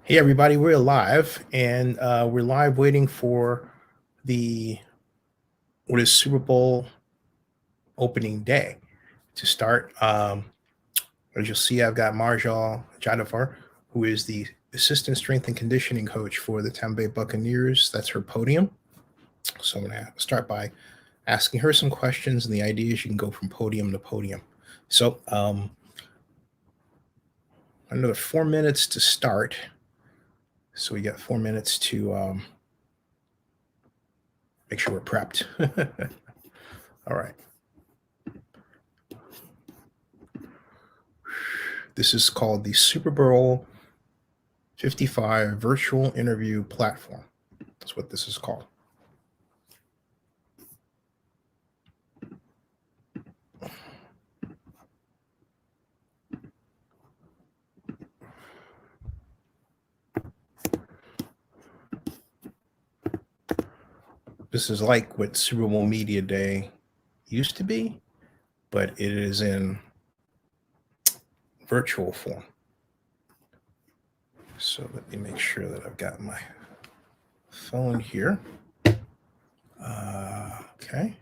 Hey everybody, we're live, and we're live waiting for the what is Super Bowl opening day to start. As you'll see, I've got Marjal Jadafar, who is the assistant strength and conditioning coach for the Tampa Bay Buccaneers. That's her podium. So I'm going to start by asking her some questions, and the idea is you can go from podium to podium. So another 4 minutes to start. So we got 4 minutes to make sure we're prepped. All right. This is called the Super Bowl 55 virtual interview platform. That's what this is called. This is like what Super Bowl Media Day used to be, but it is in virtual form. So let me make sure that I've got my phone here. Okay.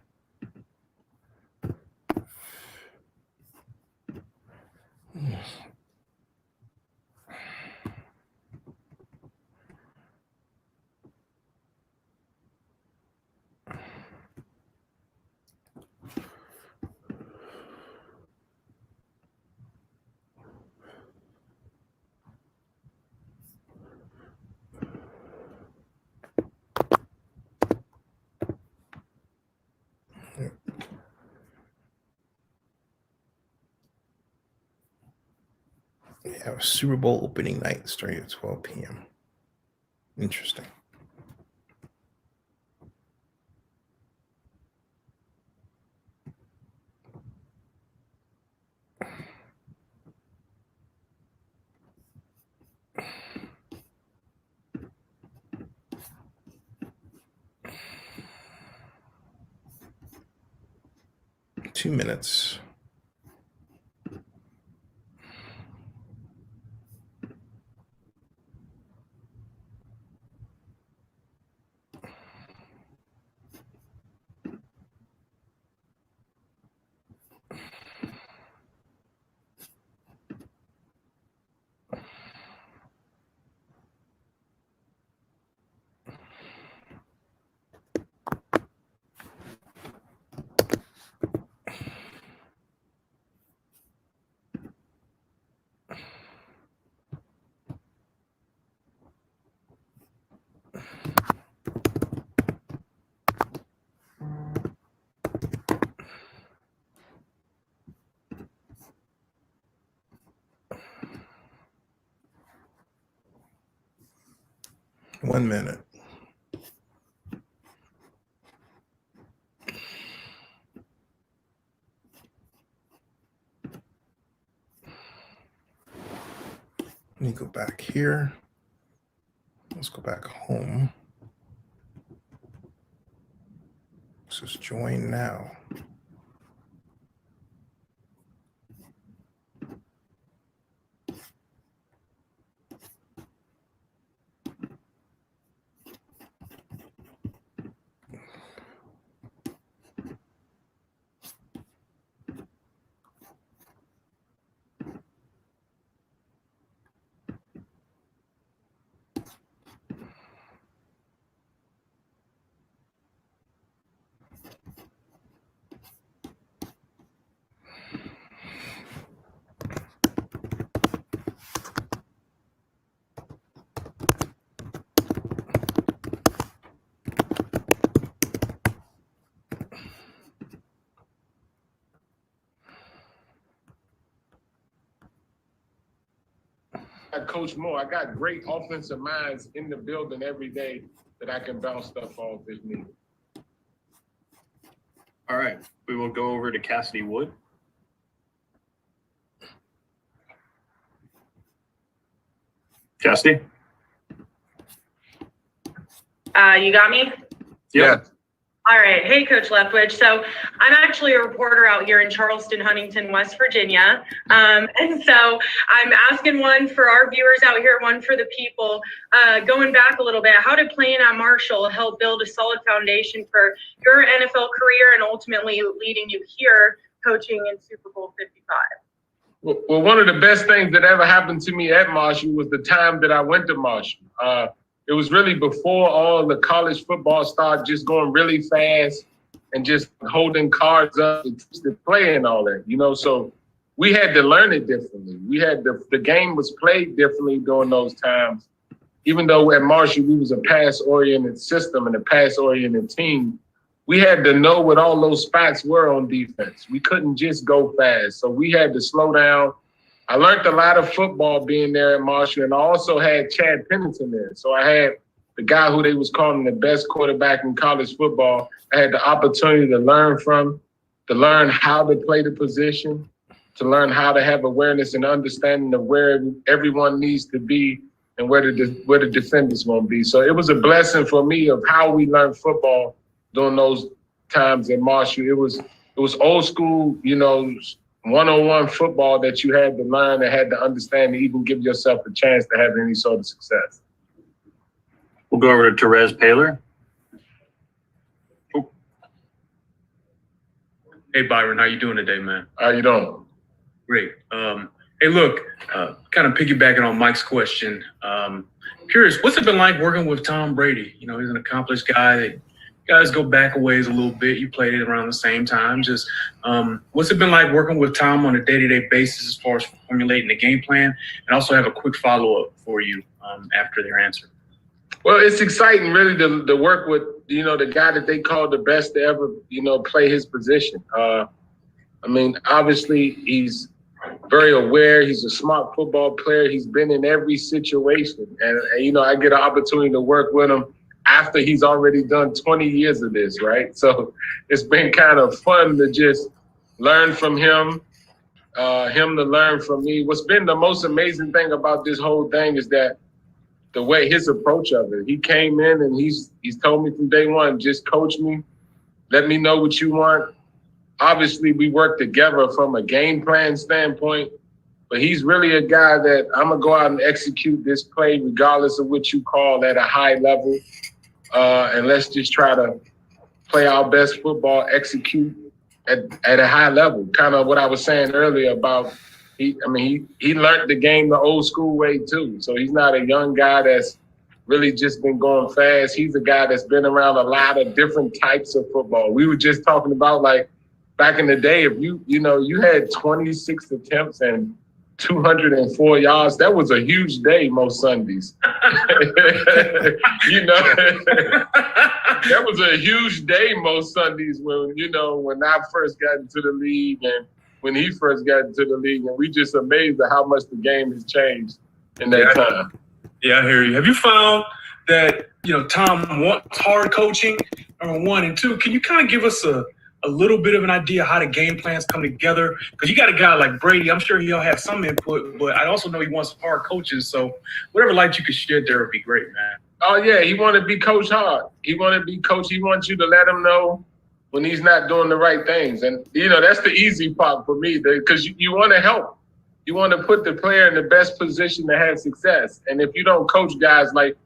We have a Super Bowl opening night starting at 12 p.m. Interesting. Two minutes. One minute. Let me go back here. Let's go back home. This is join now. Coach Moore, I got great offensive minds in the building every day that I can bounce stuff off if needed. All right, we will go over to Cassidy Wood. Cassidy? You got me? Yep. All right. Hey, Coach Leftwich. So I'm actually a reporter out here in Charleston, Huntington, West Virginia. And so I'm asking one for our viewers out here, one for the people. Going back a little bit, how did playing at Marshall help build a solid foundation for your NFL career and ultimately leading you here coaching in Super Bowl 55? Well, one of the best things that ever happened to me at Marshall was the time that I went to Marshall. It was really before all the college football started just going really fast and just holding cards up to play and all that, so we had to learn it differently. We had the game was played differently during those times. Even though at Marshall, we was a pass-oriented system and a pass-oriented team, we had to know what all those spots were on defense. We couldn't just go fast. So we had to slow down. I learned a lot of football being there at Marshall, and I also had Chad Pennington there. So I had the guy who they was calling the best quarterback in college football. I had the opportunity to learn from, to learn how to play the position, to learn how to have awareness and understanding of where everyone needs to be and where the defenders going to be. So it was a blessing for me of how we learned football during those times at Marshall. It was old school, one-on-one football that you had to learn and had to understand to even give yourself a chance to have any sort of success. We'll go over to Therese Paylor. Oh. Hey, Byron, how you doing today, man? How you doing? Great. Hey, look, kind of piggybacking on Mike's question, curious, what's it been like working with Tom Brady? He's an accomplished guy that guys go back a ways a little bit. You played it around the same time. Just what's it been like working with Tom on a day-to-day basis as far as formulating the game plan? And also have a quick follow-up for you after their answer. Well, it's exciting really to work with, the guy that they call the best to ever, play his position. Obviously he's very aware. He's a smart football player. He's been in every situation. And I get an opportunity to work with him after he's already done 20 years of this, right? So it's been kind of fun to just learn from him, him to learn from me. What's been the most amazing thing about this whole thing is that the way his approach of it. He came in and he's told me from day one, just coach me, let me know what you want. Obviously, we work together from a game plan standpoint, but he's really a guy that I'm going to go out and execute this play regardless of what you call at a high level. And let's just try to play our best football, execute at a high level. Kind of what I was saying earlier about he learned the game the old school way too. So he's not a young guy that's really just been going fast. He's a guy that's been around a lot of different types of football. We were just talking about like back in the day, if you had 26 attempts and 204 yards, that was a huge day most Sundays. That was a huge day most Sundays when I first got into the league and when he first got into the league, and we just amazed at how much the game has changed in that time. Yeah, I hear you. Have you found that, Tom wants hard coaching, number one, and two, can you kind of give us a little bit of an idea how the game plans come together? Because you got a guy like Brady, I'm sure he'll have some input, but I also know he wants hard coaches. So whatever light you could share there would be great, man. Oh, yeah, he want to be coached hard. He want to be coached. He wants you to let him know when he's not doing the right things. And, that's the easy part for me because you want to help. You want to put the player in the best position to have success. And if you don't coach guys like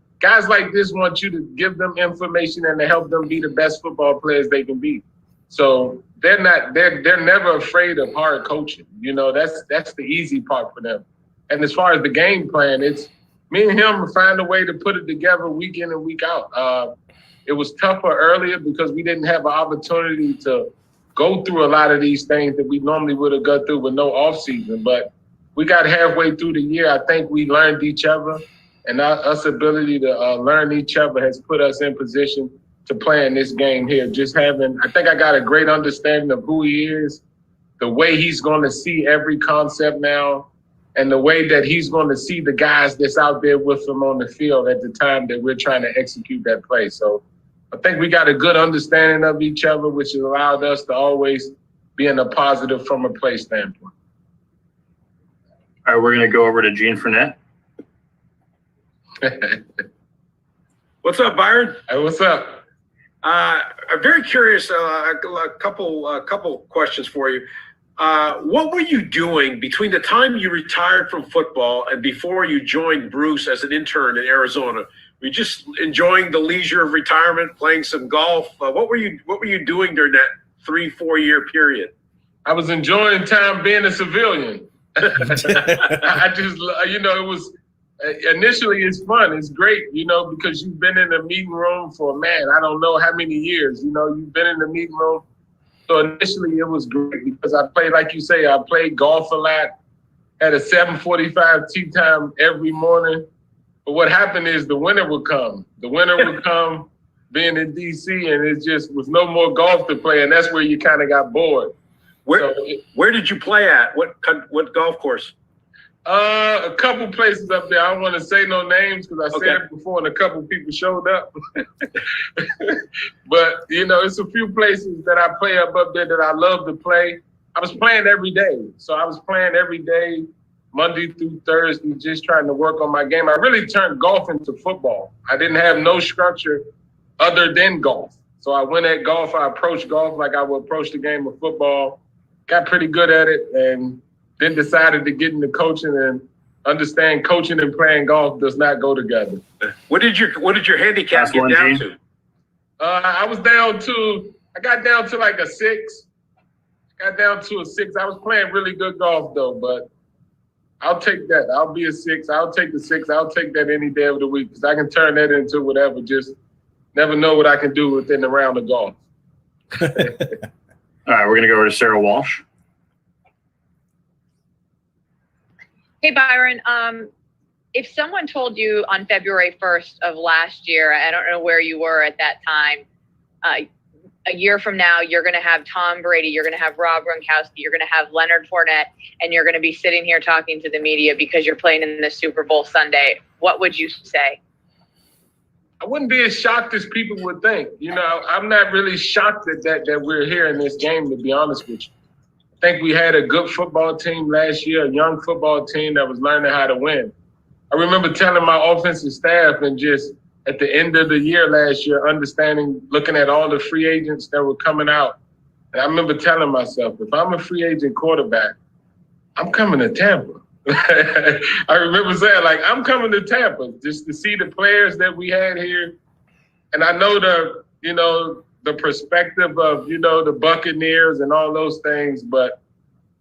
this want you to give them information and to help them be the best football players they can be. So they're never afraid of hard coaching. That's the easy part for them. And as far as the game plan, it's me and him find a way to put it together week in and week out. It was tougher earlier because we didn't have an opportunity to go through a lot of these things that we normally would have gone through with no off season. But we got halfway through the year. I think we learned each other, and us ability to learn each other has put us in position to play in this game here. I think I got a great understanding of who he is, the way he's going to see every concept now, and the way that he's going to see the guys that's out there with him on the field at the time that we're trying to execute that play. So I think we got a good understanding of each other, which has allowed us to always be in a positive from a play standpoint. All right, we're going to go over to Gene Fournette. What's up, Byron? Hey, what's up? I'm very curious. A couple questions for you. What were you doing between the time you retired from football and before you joined Bruce as an intern in Arizona? Were you just enjoying the leisure of retirement, playing some golf? What were you doing during that 3-4 year period? I was enjoying time being a civilian. I just, it was initially it's fun. It's great, because you've been in the meeting room for, I don't know how many years. You've been in the meeting room. So initially it was great because I played, like you say, I played golf a lot, had a 7:45 tee time every morning. But what happened is the winter would come. The winter would come being in D.C. and it just was no more golf to play. And that's where you kind of got bored. Where did you play at? What golf course? A couple places up there. I don't want to say no names because I said it before and a couple people showed up. But, it's a few places that I play up there that I love to play. I was playing every day. So I was playing every day, Monday through Thursday, just trying to work on my game. I really turned golf into football. I didn't have no structure other than golf. So I went at golf. I approached golf like I would approach the game of football. Got pretty good at it and then decided to get into coaching and understand coaching and playing golf does not go together. What did your handicap get down to? I got down to like a 6. Got down to a 6. I was playing really good golf though, but I'll take that. I'll be a 6. I'll take the 6. I'll take that any day of the week because I can turn that into whatever. Just never know what I can do within the round of golf. All right, we're going to go over to Sarah Walsh. Hey, Byron. If someone told you on February 1st of last year, I don't know where you were at that time, a year from now, you're going to have Tom Brady, you're going to have Rob Gronkowski, you're going to have Leonard Fournette, and you're going to be sitting here talking to the media because you're playing in the Super Bowl Sunday, what would you say? I wouldn't be as shocked as people would think. I'm not really shocked that we're here in this game, to be honest with you. I think we had a good football team last year, a young football team that was learning how to win. I remember telling my offensive staff and just at the end of the year last year, looking at all the free agents that were coming out. And I remember telling myself, if I'm a free agent quarterback, I'm coming to Tampa. I remember saying, I'm coming to Tampa just to see the players that we had here. And I know the perspective of, the Buccaneers and all those things. But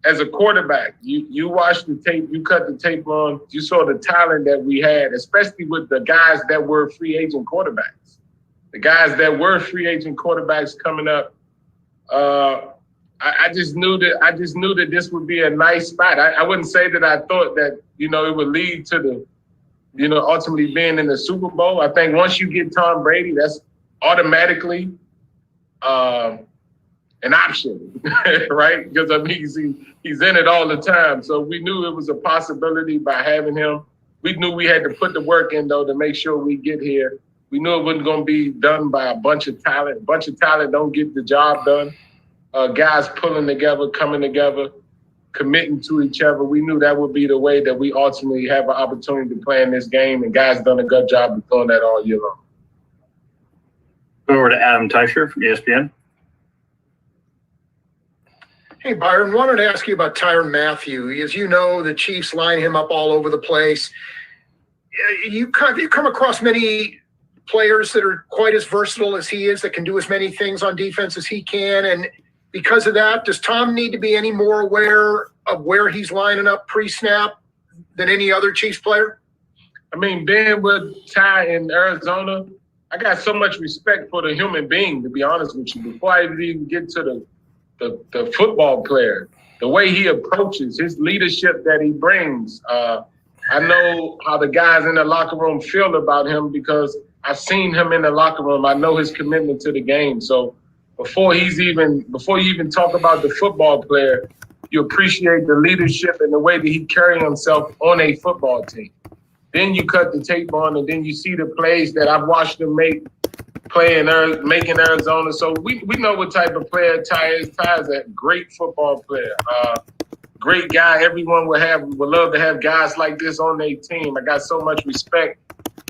as a quarterback, you watched the tape, you cut the tape on, you saw the talent that we had, especially with the guys that were free agent quarterbacks. The guys that were free agent quarterbacks coming up, I just knew that this would be a nice spot. I wouldn't say that I thought that, it would lead to the, ultimately being in the Super Bowl. I think once you get Tom Brady, that's automatically an option, right? Because he's in it all the time. So we knew it was a possibility by having him. We knew we had to put the work in though to make sure we get here. We knew it wasn't going to be done by a bunch of talent. A bunch of talent don't get the job done. Guys pulling together, coming together, committing to each other. We knew that would be the way that we ultimately have an opportunity to play in this game, and guys done a good job of doing that all year long. Over to Adam Teicher from ESPN. Hey, Byron, wanted to ask you about Tyrann Mathieu. As you know, the Chiefs line him up all over the place. You come across many players that are quite as versatile as he is, that can do as many things on defense as he can. And because of that, does Tom need to be any more aware of where he's lining up pre-snap than any other Chiefs player? I mean, being with Ty in Arizona, I got so much respect for the human being, to be honest with you. Before I even get to the football player, the way he approaches, his leadership that he brings. I know how the guys in the locker room feel about him because I've seen him in the locker room. I know his commitment to the game. So before you even talk about the football player, you appreciate the leadership and the way that he carries himself on a football team. Then you cut the tape on, and then you see the plays that I've watched him make in Arizona. So we know what type of player Ty is. Ty is a great football player, great guy. Everyone would love to have guys like this on their team. I got so much respect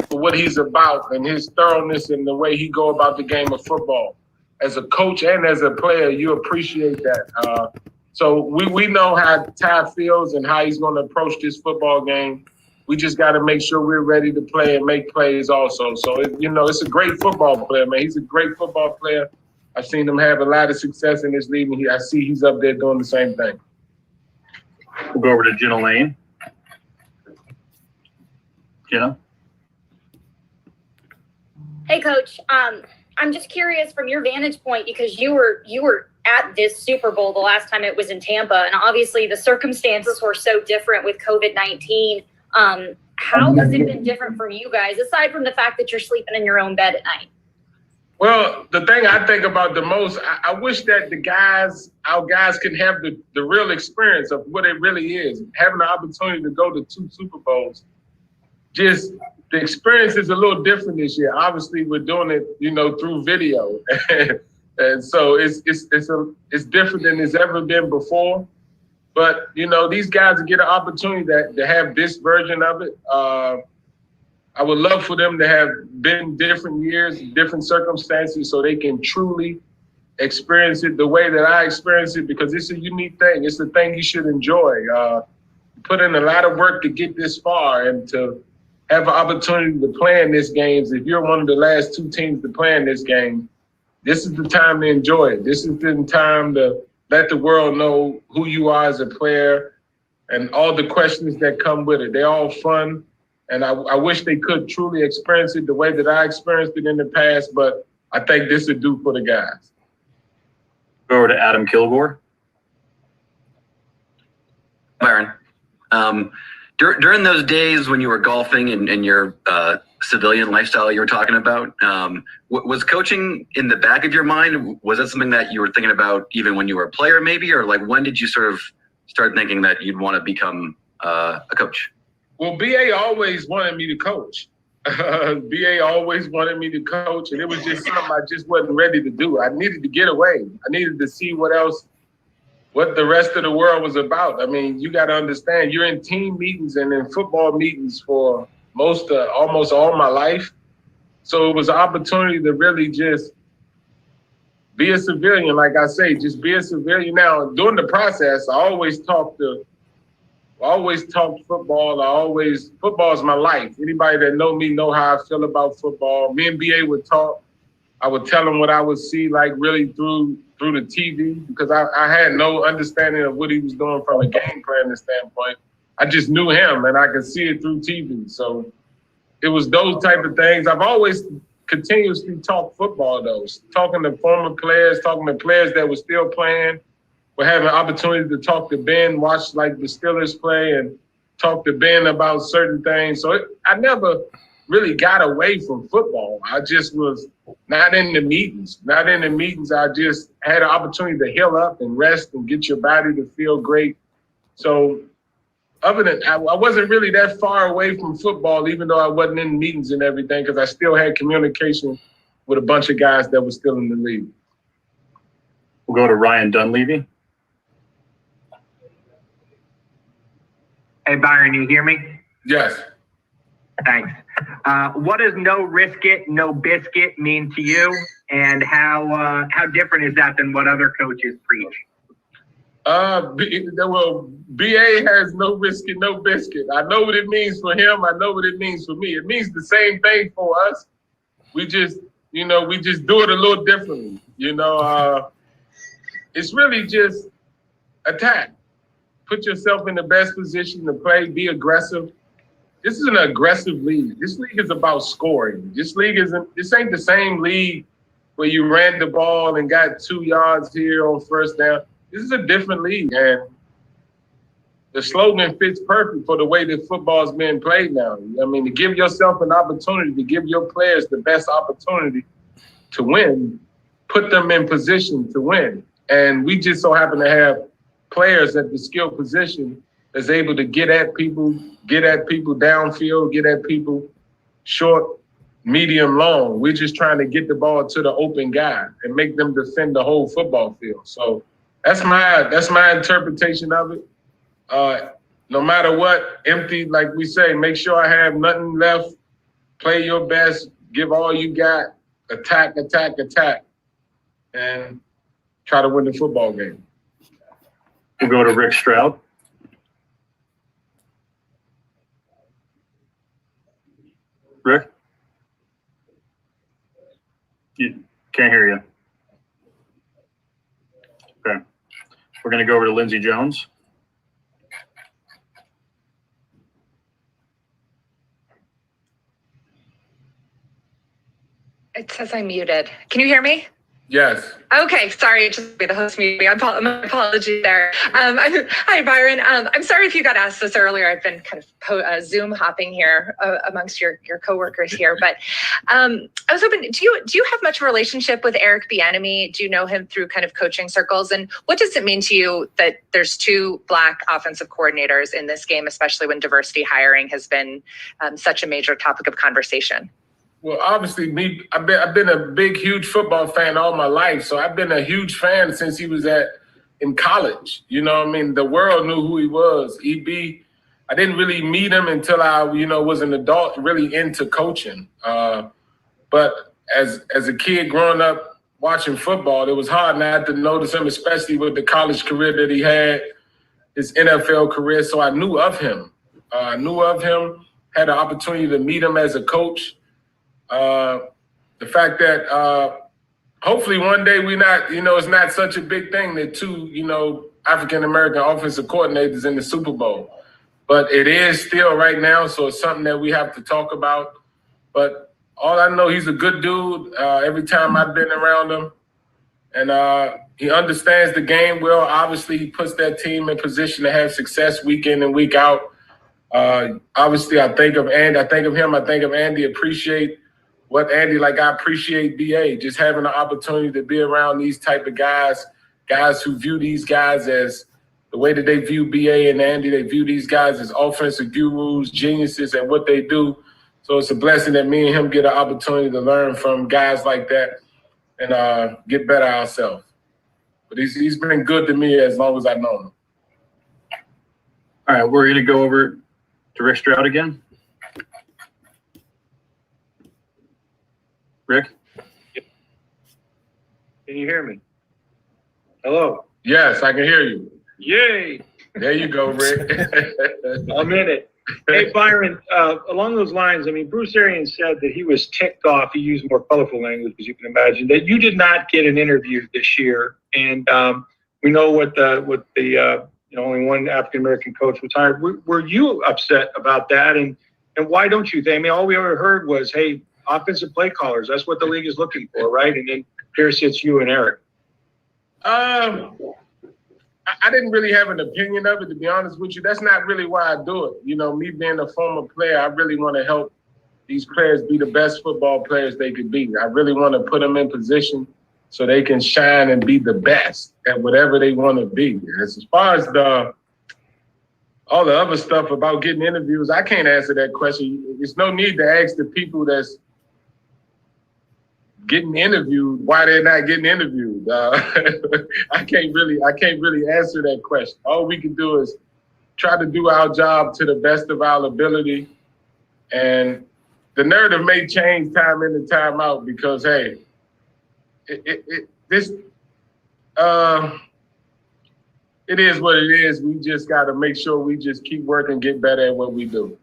for what he's about and his thoroughness and the way he go about the game of football. As a coach and as a player, you appreciate that. So we know how Ty feels and how he's going to approach this football game. We just got to make sure we're ready to play and make plays also. So, it's a great football player, man. He's a great football player. I've seen him have a lot of success in this league, and I see he's up there doing the same thing. We'll go over to Jenna Lane. Jenna? Hey, Coach. I'm just curious from your vantage point, because you were at this Super Bowl the last time it was in Tampa, and obviously the circumstances were so different with COVID-19. How has it been different for you guys, aside from the fact that you're sleeping in your own bed at night? Well, the thing I think about the most, I wish that our guys can have the real experience of what it really is. Having the opportunity to go to 2 Super Bowls, just the experience is a little different this year. Obviously, we're doing it, through video. And so it's different than it's ever been before. But, these guys get an opportunity to have this version of it. I would love for them to have been different years, different circumstances, so they can truly experience it the way that I experience it, because it's a unique thing. It's a thing you should enjoy. Put in a lot of work to get this far, and to have an opportunity to play in this game. If you're one of the last 2 teams to play in this game, this is the time to enjoy it. This is the time to let the world know who you are as a player and all the questions that come with it. They're all fun. And I wish they could truly experience it the way that I experienced it in the past, but I think this would do for the guys. Go over to Adam Kilgore. Byron, during those days when you were golfing and your civilian lifestyle you were talking about, was coaching in the back of your mind? Was that something that you were thinking about even when you were a player maybe? Or when did you sort of start thinking that you'd want to become a coach? Well, BA always wanted me to coach. BA always wanted me to coach, and it was just something I just wasn't ready to do. I needed to get away. I needed to see what the rest of the world was about. I mean, you got to understand, you're in team meetings and in football meetings for almost all my life. So it was an opportunity to really just be a civilian. Like I say, just be a civilian. Now, during the process, I always talked football. Football is my life. Anybody that know me know how I feel about football. Me and BA would talk. I would tell him what I would see, really through the TV, because I had no understanding of what he was doing from a game planning standpoint. I just knew him, and I could see it through TV. So it was those type of things. I've always continuously talked football, though. Talking to former players, talking to players that were still playing. We're having an opportunity to talk to Ben, watch the Steelers play, and talk to Ben about certain things. So I never really got away from football. I just was not in the meetings. I just had an opportunity to heal up and rest and get your body to feel great. So other than I wasn't really that far away from football, even though I wasn't in meetings and everything, because I still had communication with a bunch of guys that were still in the league. We'll go to Ryan Dunleavy. Hey, Byron, you hear me? Yes. Thanks. What does no risk it, no biscuit mean to you? And how different is that than what other coaches preach? Well, BA has no risk it, no biscuit. I know what it means for him. I know what it means for me. It means the same thing for us. We just do it a little differently. It's really just attack. Put yourself in the best position to play, be aggressive. This is an aggressive league. This league is about scoring. This ain't the same league where you ran the ball and got 2 yards here on first down. This is a different league, and the slogan fits perfect for the way that football is being played now. I mean, to give yourself an opportunity, to give your players the best opportunity to win, put them in position to win. And we just so happen to have players at the skill position that's able to get at people downfield, get at people short, medium, long. We're just trying to get the ball to the open guy and make them defend the whole football field. So that's my interpretation of it. No matter what, empty, like we say, make sure I have nothing left play your best, give all you got, attack, and try to win the football game. We'll go to Rick Stroud. Rick? You can't hear you. Okay. We're going to go over to Lindsey Jones. It says I'm muted. Can you hear me? Yes. Okay, sorry, just the host muted me. My apology there. Hi, Byron. I'm sorry if you got asked this earlier. I've been kind of Zoom hopping here amongst your coworkers here, but I was hoping. Do you have much of a relationship with Eric Bieniemy? Do you know him through kind of coaching circles? And what does it mean to you that there's two Black offensive coordinators in this game, especially when diversity hiring has been such a major topic of conversation? Well, obviously, I've been a big, huge football fan all my life. So I've been a huge fan since he was in college. You know what I mean? The world knew who he was. I didn't really meet him until I, was an adult really into coaching. But as a kid growing up watching football, it was hard not to notice him, especially with the college career that he had, his NFL career. So I knew of him. Had an opportunity to meet him as a coach. The fact that hopefully one day it's not such a big thing that two, African-American offensive coordinators in the Super Bowl. But it is still right now, so it's something that we have to talk about. But all I know, he's a good dude every time I've been around him. And he understands the game well. Obviously, he puts that team in position to have success week in and week out. Obviously, I think of Andy, appreciate what Andy, I appreciate BA, just having the opportunity to be around these type of guys who view these guys as the way that they view BA and Andy, they view these guys as offensive gurus, geniuses, and what they do. So it's a blessing that me and him get an opportunity to learn from guys like that and get better ourselves. But he's been good to me as long as I've known him. All right, we're going to go over to Rick Stroud again. Rick? Can you hear me? Hello? Yes, I can hear you. Yay! There you go, Rick. I'm in it. Hey, Byron, along those lines, Bruce Arians said that he was ticked off. He used more colorful language, as you can imagine, that you did not get an interview this year. And we know what the only one African-American coach was hired. Were you upset about that? And why don't you think? All we ever heard was, hey, offensive play callers. That's what the league is looking for, right? And then here sits you and Eric. I didn't really have an opinion of it, to be honest with you. That's not really why I do it. Me being a former player, I really want to help these players be the best football players they could be. I really want to put them in position so they can shine and be the best at whatever they want to be. As far as all the other stuff about getting interviews, I can't answer that question. There's no need to ask the people that's getting interviewed why they're not getting interviewed. I can't really answer that question. All we can do is try to do our job to the best of our ability. And the narrative may change time in and time out because, hey, it is what it is. We just got to make sure we just keep working, get better at what we do.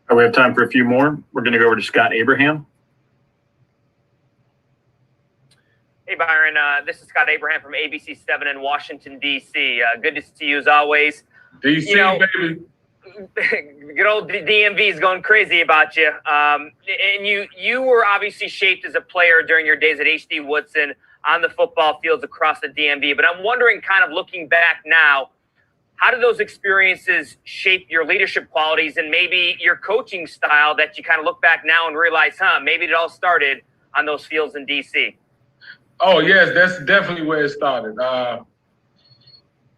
All right, we have time for a few more. We're going to go over to Scott Abraham. Hey, Byron. This is Scott Abraham from ABC 7 in Washington, D.C. Good to see you as always. D.C., baby. Good old DMV is going crazy about you. And you were obviously shaped as a player during your days at H.D. Woodson on the football fields across the DMV. But I'm wondering, kind of looking back now, how did those experiences shape your leadership qualities and maybe your coaching style that you kind of look back now and realize, maybe it all started on those fields in D.C.? Oh, yes, that's definitely where it started.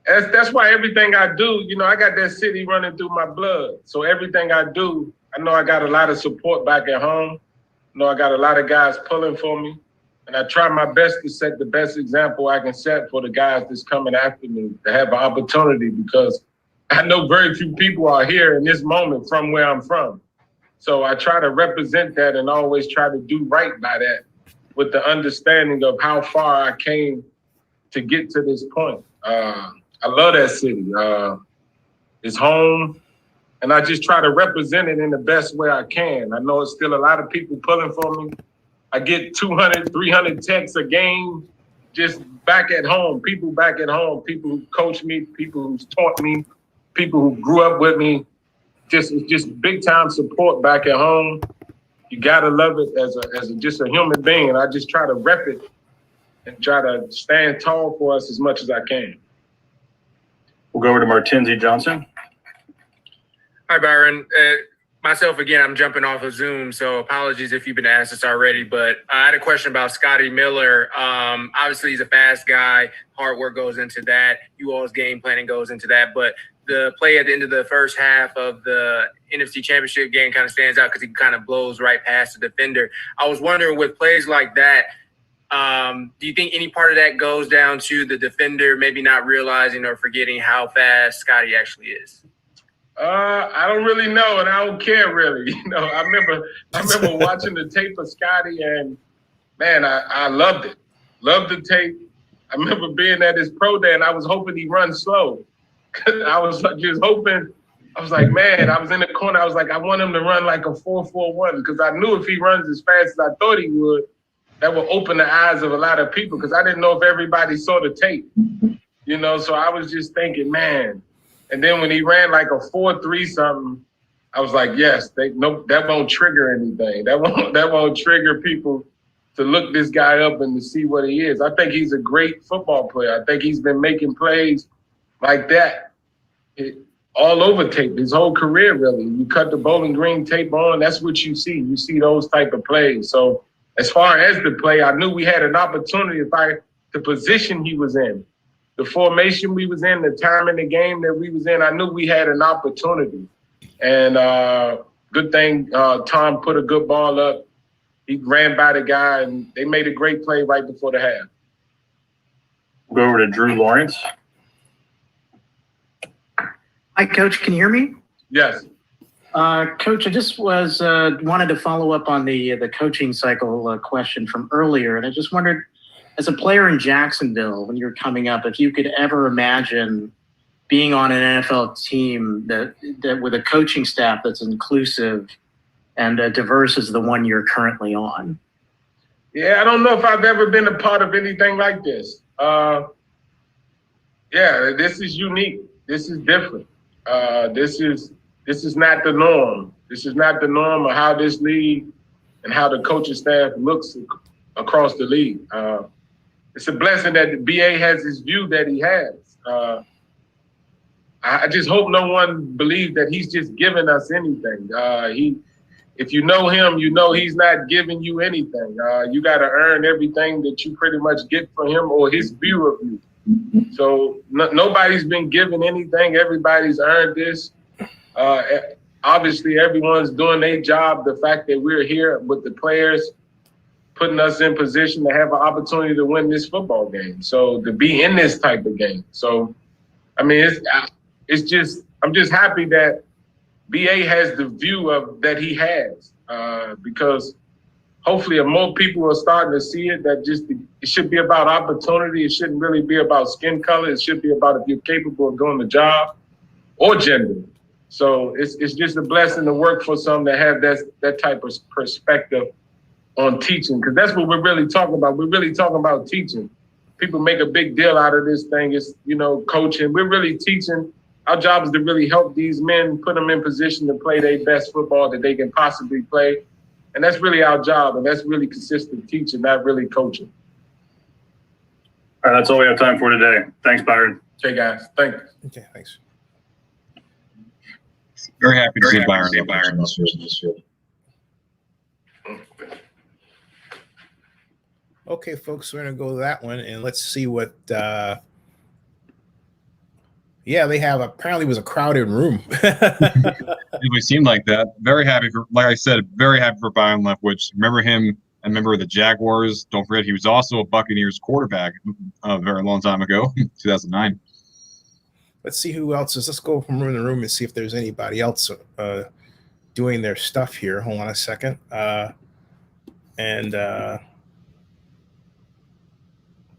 That's why everything I do, I got that city running through my blood. So everything I do, I know I got a lot of support back at home. I got a lot of guys pulling for me. And I try my best to set the best example I can set for the guys that's coming after me to have an opportunity because I know very few people are here in this moment from where I'm from. So I try to represent that and always try to do right by that with the understanding of how far I came to get to this point. I love that city. It's home, and I just try to represent it in the best way I can. I know it's still a lot of people pulling for me. I get 200, 300 texts a game just back at home, people back at home, people who coach me, people who's taught me, people who grew up with me. Just big time support back at home. You gotta love it as just a human being. And I just try to rep it and try to stand tall for us as much as I can. We'll go over to Martinzi Johnson. Hi, Byron. Myself, again, I'm jumping off of Zoom, so apologies if you've been asked this already, but I had a question about Scotty Miller. Obviously, he's a fast guy. Hard work goes into that. You all's game planning goes into that, but the play at the end of the first half of the NFC Championship game kind of stands out because he kind of blows right past the defender. I was wondering, with plays like that, do you think any part of that goes down to the defender maybe not realizing or forgetting how fast Scotty actually is? I don't really know, and I don't care really. You know, I remember watching the tape of Scotty, and man, I loved it. Loved the tape. I remember being at his pro day, and I was hoping he runs slow. I was just hoping. I was like, man, I was in the corner. I was like, I want him to run like a 4.41 because I knew if he runs as fast as I thought he would, that would open the eyes of a lot of people because I didn't know if everybody saw the tape. You know, so I was just thinking, man. And then when he ran like a 4.3 something, I was like, yes, that won't trigger anything. That won't trigger people to look this guy up and to see what he is. I think he's a great football player. I think he's been making plays like that all over tape his whole career, really. You cut the Bowling Green tape on, that's what you see. You see those type of plays. So as far as the play, I knew we had an opportunity the position he was in. The formation we was in, the time in the game that we was in, I knew we had an opportunity. And good thing Tom put a good ball up. He ran by the guy, and they made a great play right before the half. We'll go over to Drew Lawrence. Hi, Coach. Can you hear me? Yes. Coach, I just wanted to follow up on the coaching cycle question from earlier, and I just wondered, as a player in Jacksonville, when you're coming up, if you could ever imagine being on an NFL team that with a coaching staff that's inclusive and diverse as the one you're currently on. Yeah, I don't know if I've ever been a part of anything like this. Yeah, this is unique. This is different. This is not the norm. This is not the norm of how this league and how the coaching staff looks across the league. It's a blessing that the BA has his view that he has. I just hope no one believes that he's just giving us anything. If you know him, you know he's not giving you anything. You got to earn everything that you pretty much get from him or his view of you. So nobody's been given anything. Everybody's earned this. Obviously, everyone's doing their job. The fact that we're here with the players, putting us in position to have an opportunity to win this football game. So to be in this type of game. So, I mean, it's just, I'm just happy that BA has the view of that he has because hopefully more people are starting to see it, that just it should be about opportunity. It shouldn't really be about skin color. It should be about if you're capable of doing the job or gender. So it's just a blessing to work for some that have that type of perspective on teaching, because that's what we're really talking about. We're really talking about teaching. People make a big deal out of this thing. It's, coaching. We're really teaching. Our job is to really help these men, put them in position to play their best football that they can possibly play. And that's really our job. And that's really consistent teaching, not really coaching. All right, that's all we have time for today. Thanks, Byron. Okay, guys. Thank you. Okay, thanks. Very happy to see Byron this year. Okay, folks, we're going to go to that one, and let's see what they have. Apparently it was a crowded room. It seemed like that. Very happy for, like I said, very happy for Byron Leftwich. Remember him, a member of the Jaguars. Don't forget, he was also a Buccaneers quarterback a very long time ago, 2009. Let's see who else is. Let's go from room to room and see if there's anybody else doing their stuff here. Hold on a second. And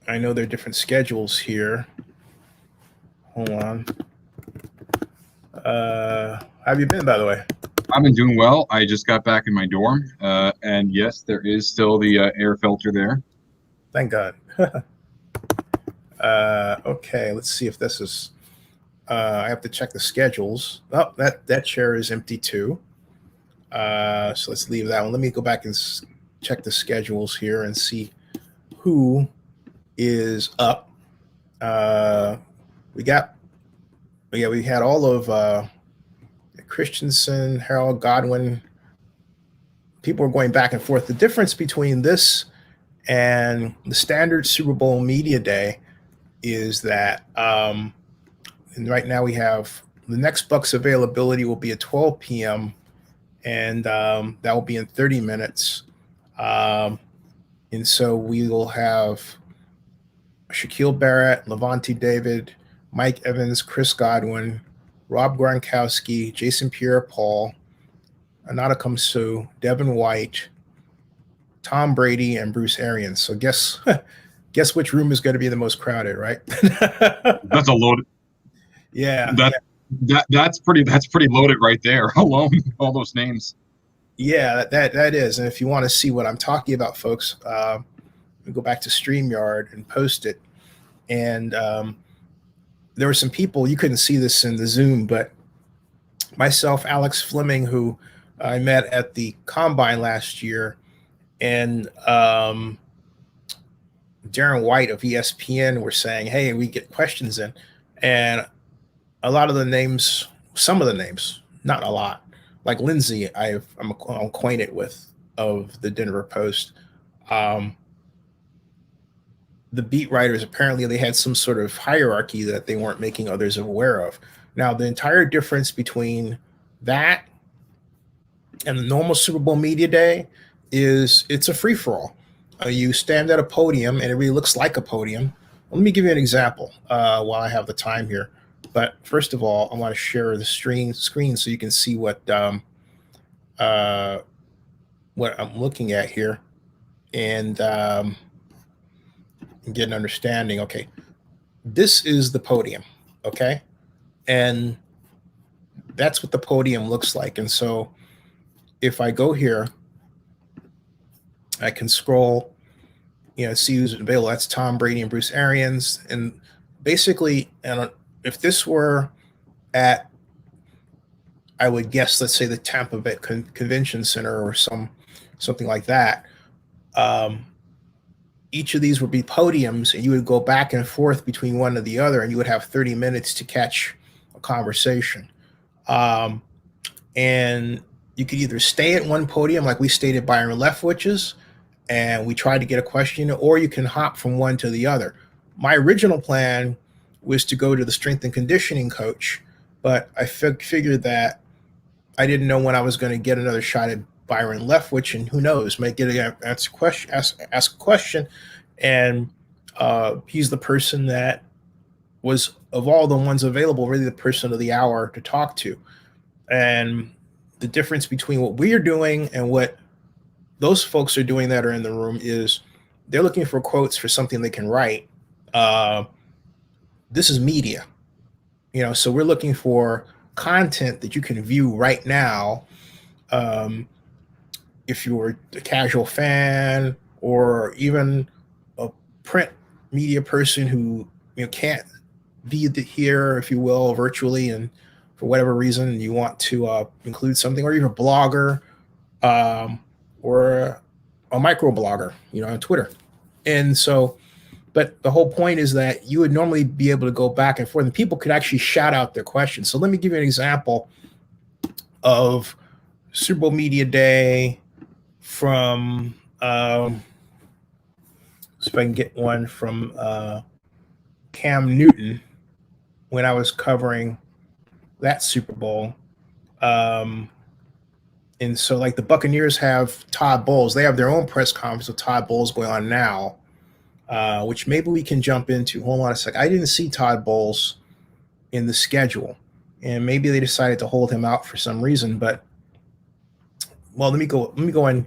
I know there are different schedules here. Hold on. How have you been, by the way? I've been doing well. I just got back in my dorm, and yes, there is still the air filter there. Thank God. Okay, let's see if this is. I have to check the schedules. Oh, that chair is empty too. So let's leave that one. Let me go back and check the schedules here and see who is up. We had all of Christensen, Harold, Godwin. People are going back and forth. The difference between this and the standard Super Bowl media day is that and right now we have the next Bucs availability will be at 12 p.m. and that will be in 30 minutes. And so we will have Shaquille Barrett, Levante David, Mike Evans, Chris Godwin, Rob Gronkowski, Jason Pierre-Paul, Anadakam Suh, Devin White, Tom Brady, and Bruce Arians. So guess which room is going to be the most crowded, right? That's a loaded. Yeah. That's pretty loaded right there alone. All those names. Yeah, that is. And if you want to see what I'm talking about, folks, we go back to StreamYard and post it. And there were some people, you couldn't see this in the Zoom, but myself, Alex Fleming, who I met at the Combine last year, and Darren White of ESPN were saying, hey, we get questions in. And a lot of the names, some of the names, not a lot, like Lindsay, I'm acquainted with, of the Denver Post. The beat writers, apparently they had some sort of hierarchy that they weren't making others aware of. Now, the entire difference between that and the normal Super Bowl media day is it's a free-for-all. You stand at a podium, and it really looks like a podium. Let me give you an example while I have the time here. But first of all, I want to share the screen so you can see what I'm looking at here, and get an understanding. Okay, this is the podium. Okay, and that's what the podium looks like. And so, if I go here, I can scroll. See who's available. That's Tom Brady and Bruce Arians, and basically, and if this were at, I would guess, let's say the Tampa Bay Convention Center or something like that, each of these would be podiums, and you would go back and forth between one or the other, and you would have 30 minutes to catch a conversation. And you could either stay at one podium, like we stayed at Byron Leftwich's, and we tried to get a question, or you can hop from one to the other. My original plan was to go to the strength and conditioning coach, but I figured that I didn't know when I was going to get another shot at Byron Leftwich, and who knows, might get to ask a question, and he's the person that was, of all the ones available, really the person of the hour to talk to. And the difference between what we are doing and what those folks are doing that are in the room is they're looking for quotes for something they can write. This is media, so we're looking for content that you can view right now. If you're a casual fan or even a print media person who can't be here, if you will, virtually, and for whatever reason you want to include something, or you're a blogger or a microblogger, on Twitter. And so, but the whole point is that you would normally be able to go back and forth, and people could actually shout out their questions. So let me give you an example of Super Bowl Media Day from, see if I can get one from Cam Newton when I was covering that Super Bowl. And so, like, the Buccaneers have Todd Bowles. They have their own press conference with Todd Bowles going on now, which maybe we can jump into. Hold on a sec. I didn't see Todd Bowles in the schedule, and maybe they decided to hold him out for some reason. But well, let me go and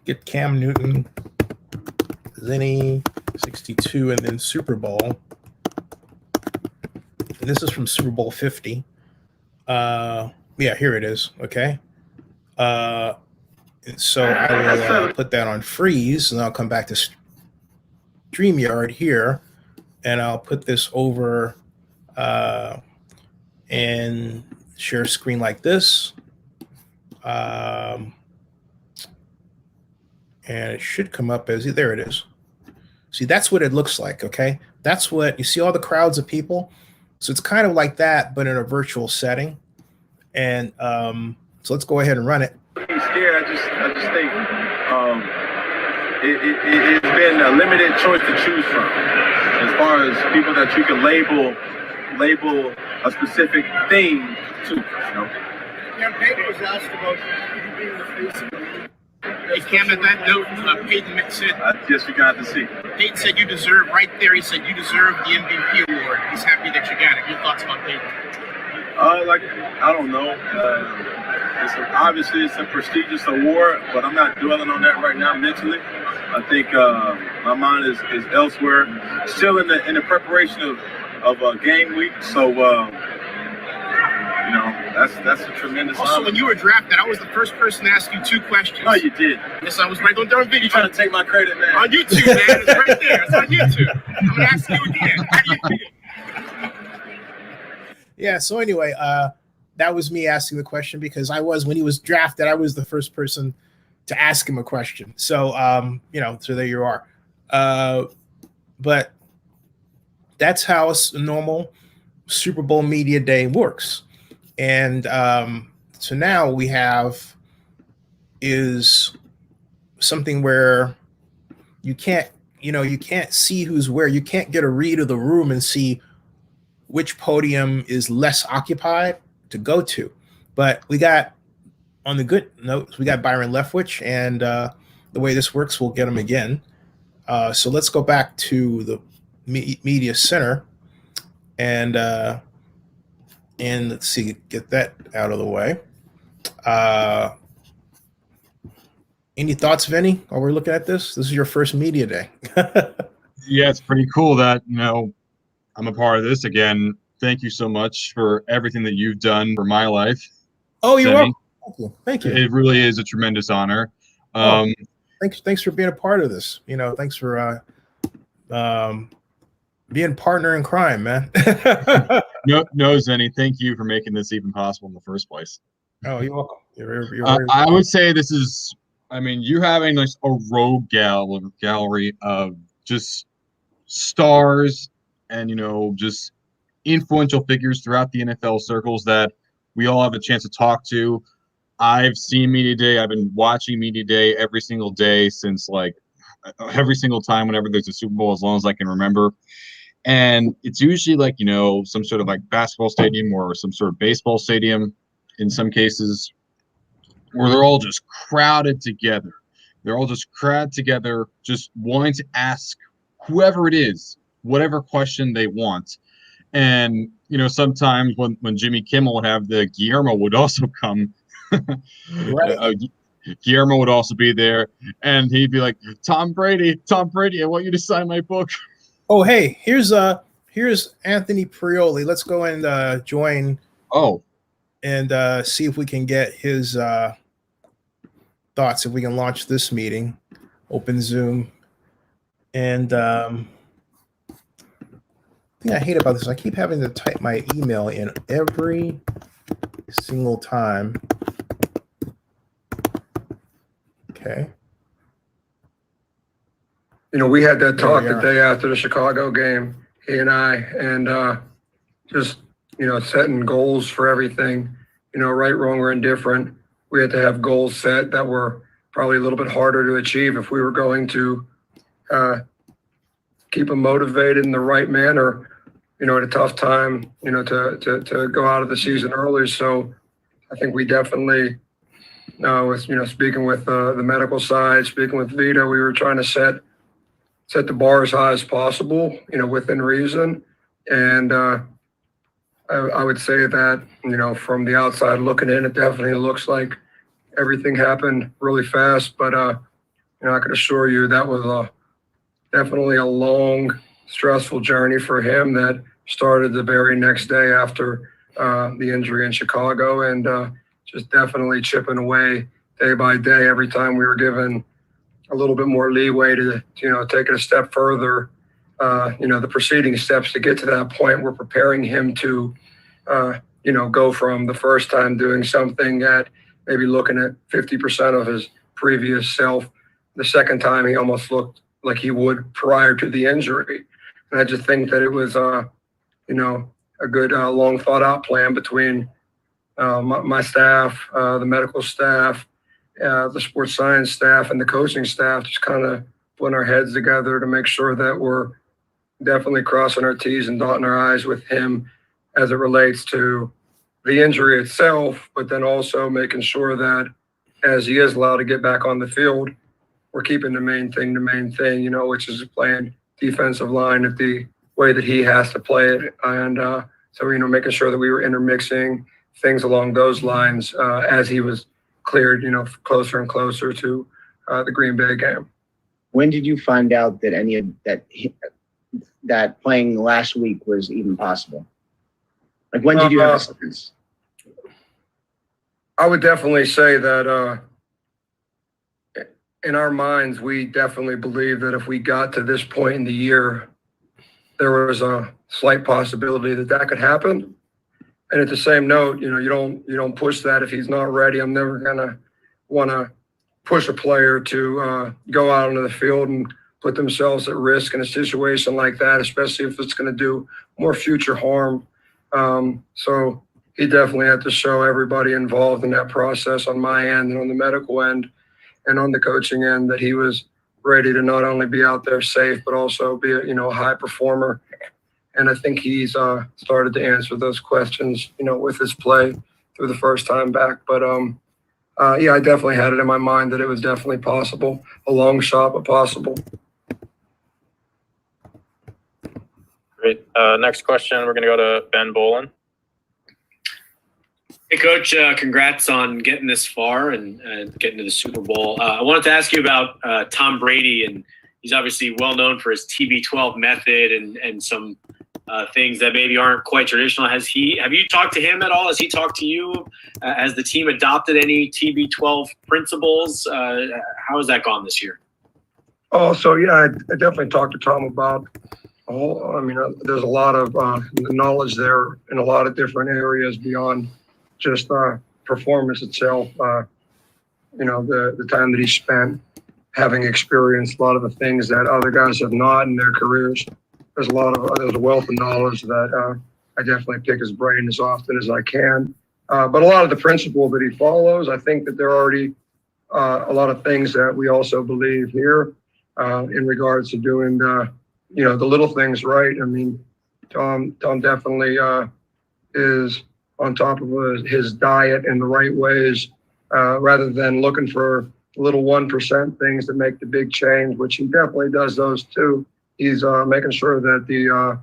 get Cam Newton, Zinni, 62, and then Super Bowl. And this is from Super Bowl 50. Yeah, here it is. Okay. So I will put that on freeze, and I'll come back to StreamYard here, and I'll put this over and share screen like this. And it should come up as, there it is. See, that's what it looks like, okay? That's what, you see all the crowds of people? So it's kind of like that, but in a virtual setting. And so let's go ahead and run it. Yeah, I just think it's been a limited choice to choose from as far as people that you can label a specific thing to, you know. Yeah, Peyton was asked about you being the face of the league. Hey, Cam, at that note, Peyton said, yes, you got to see. Peyton said you deserve, right there, he said you deserve the MVP award. He's happy that you got it. Your thoughts about Peyton? I don't know. Obviously it's a prestigious award, but I'm not dwelling on that right now mentally. I think my mind is elsewhere, still in the preparation of game week. So that's a tremendous Also, honor. when you were drafted, I was the first person to ask you 2 questions. No, you did. Yes, I was right on video. You trying to take my credit, man? On YouTube, man. It's right there. It's on YouTube. I'm gonna ask you again. How do you feel? Yeah, so anyway, that was me asking the question because when he was drafted, I was the first person to ask him a question. So, so there you are. But that's how a normal Super Bowl media day works. And so now we have is something where you can't see who's where. You can't get a read of the room and see which podium is less occupied to go to. But we got, on the good notes, we got Byron Leftwich, and the way this works, we'll get him again. So let's go back to the media center, and let's see, get that out of the way. Any thoughts, Vinny, while we're looking at this? This is your first media day. Yeah, it's pretty cool that, I'm a part of this again. Thank you so much for everything that you've done for my life. Oh, you're Vinny. welcome. Thank you. It really is a tremendous honor. Thanks for being a part of this. Thanks for being partner in crime, man. No, Zenny, thank you for making this even possible in the first place. Oh, you're welcome. You're I would say this is, you're having like a rogue gallery of just stars and, just influential figures throughout the NFL circles that we all have a chance to talk to. I've seen Media Day. I've been watching Media Day every single day since every single time whenever there's a Super Bowl, as long as I can remember. And it's usually some sort of basketball stadium or some sort of baseball stadium in some cases where they're all just crowded together. They're all just crowded together, just wanting to ask whoever it is, whatever question they want. And, sometimes when Jimmy Kimmel would have Guillermo would also come. Right. Guillermo would also be there, and he'd be like, Tom Brady, I want you to sign my book. Oh, hey, here's Anthony Prioli. Let's go and join. Oh. And see if we can get his thoughts, if we can launch this meeting. Open Zoom. And the thing I hate about this, I keep having to type my email in every single time. Okay. We had that talk the day after the Chicago game, he and I, and just, setting goals for everything, right, wrong, or indifferent. We had to have goals set that were probably a little bit harder to achieve if we were going to keep them motivated in the right manner, at a tough time, to go out of the season early. So I think we definitely, with, speaking with the medical side, speaking with Vito, we were trying to set the bar as high as possible, within reason. And, I would say that, from the outside looking in, it definitely looks like everything happened really fast. But, I can assure you that was definitely a long, stressful journey for him that started the very next day after the injury in Chicago, and just definitely chipping away day by day. Every time we were given a little bit more leeway to take it a step further, the preceding steps to get to that point, we're preparing him to, go from the first time doing something at maybe looking at 50% of his previous self. The second time, he almost looked like he would prior to the injury. And I just think that it was, a good, long thought out plan between my staff, the medical staff, the sports science staff, and the coaching staff, just kind of putting our heads together to make sure that we're definitely crossing our T's and dotting our I's with him as it relates to the injury itself, but then also making sure that as he is allowed to get back on the field, we're keeping the main thing, which is playing defensive line at the way that he has to play it. And so, making sure that we were intermixing things along those lines as he was cleared, closer and closer to the Green Bay game. When did you find out that that playing last week was even possible? Like, when did you have a sense? I would definitely say that in our minds, we definitely believe that if we got to this point in the year, there was a slight possibility that could happen. And at the same note, you don't push that if he's not ready. I'm never gonna want to push a player to go out onto the field and put themselves at risk in a situation like that, especially if it's going to do more future harm. So he definitely had to show everybody involved in that process on my end and on the medical end and on the coaching end that he was ready to not only be out there safe, but also be a high performer. And I think he's started to answer those questions, with his play through the first time back. But I definitely had it in my mind that it was definitely possible, a long shot, but possible. Great. Next question, we're going to go to Ben Bolin. Hey, Coach, congrats on getting this far and getting to the Super Bowl. I wanted to ask you about Tom Brady, and he's obviously well known for his TB12 method and some things that maybe aren't quite traditional. Have you talked to him at all? Has he talked to you? Has the team adopted any TB12 principles? How has that gone this year? Oh, so I definitely talked to Tom about there's a lot of knowledge there in a lot of different areas beyond just performance itself. The time that he spent having experienced a lot of the things that other guys have not in their careers. There's a wealth of knowledge that I definitely pick his brain as often as I can. But a lot of the principle that he follows, I think that there are already a lot of things that we also believe here in regards to doing the little things right. I mean, Tom definitely is on top of his diet in the right ways, rather than looking for little 1% things that make the big change, which he definitely does those too. He's making sure that the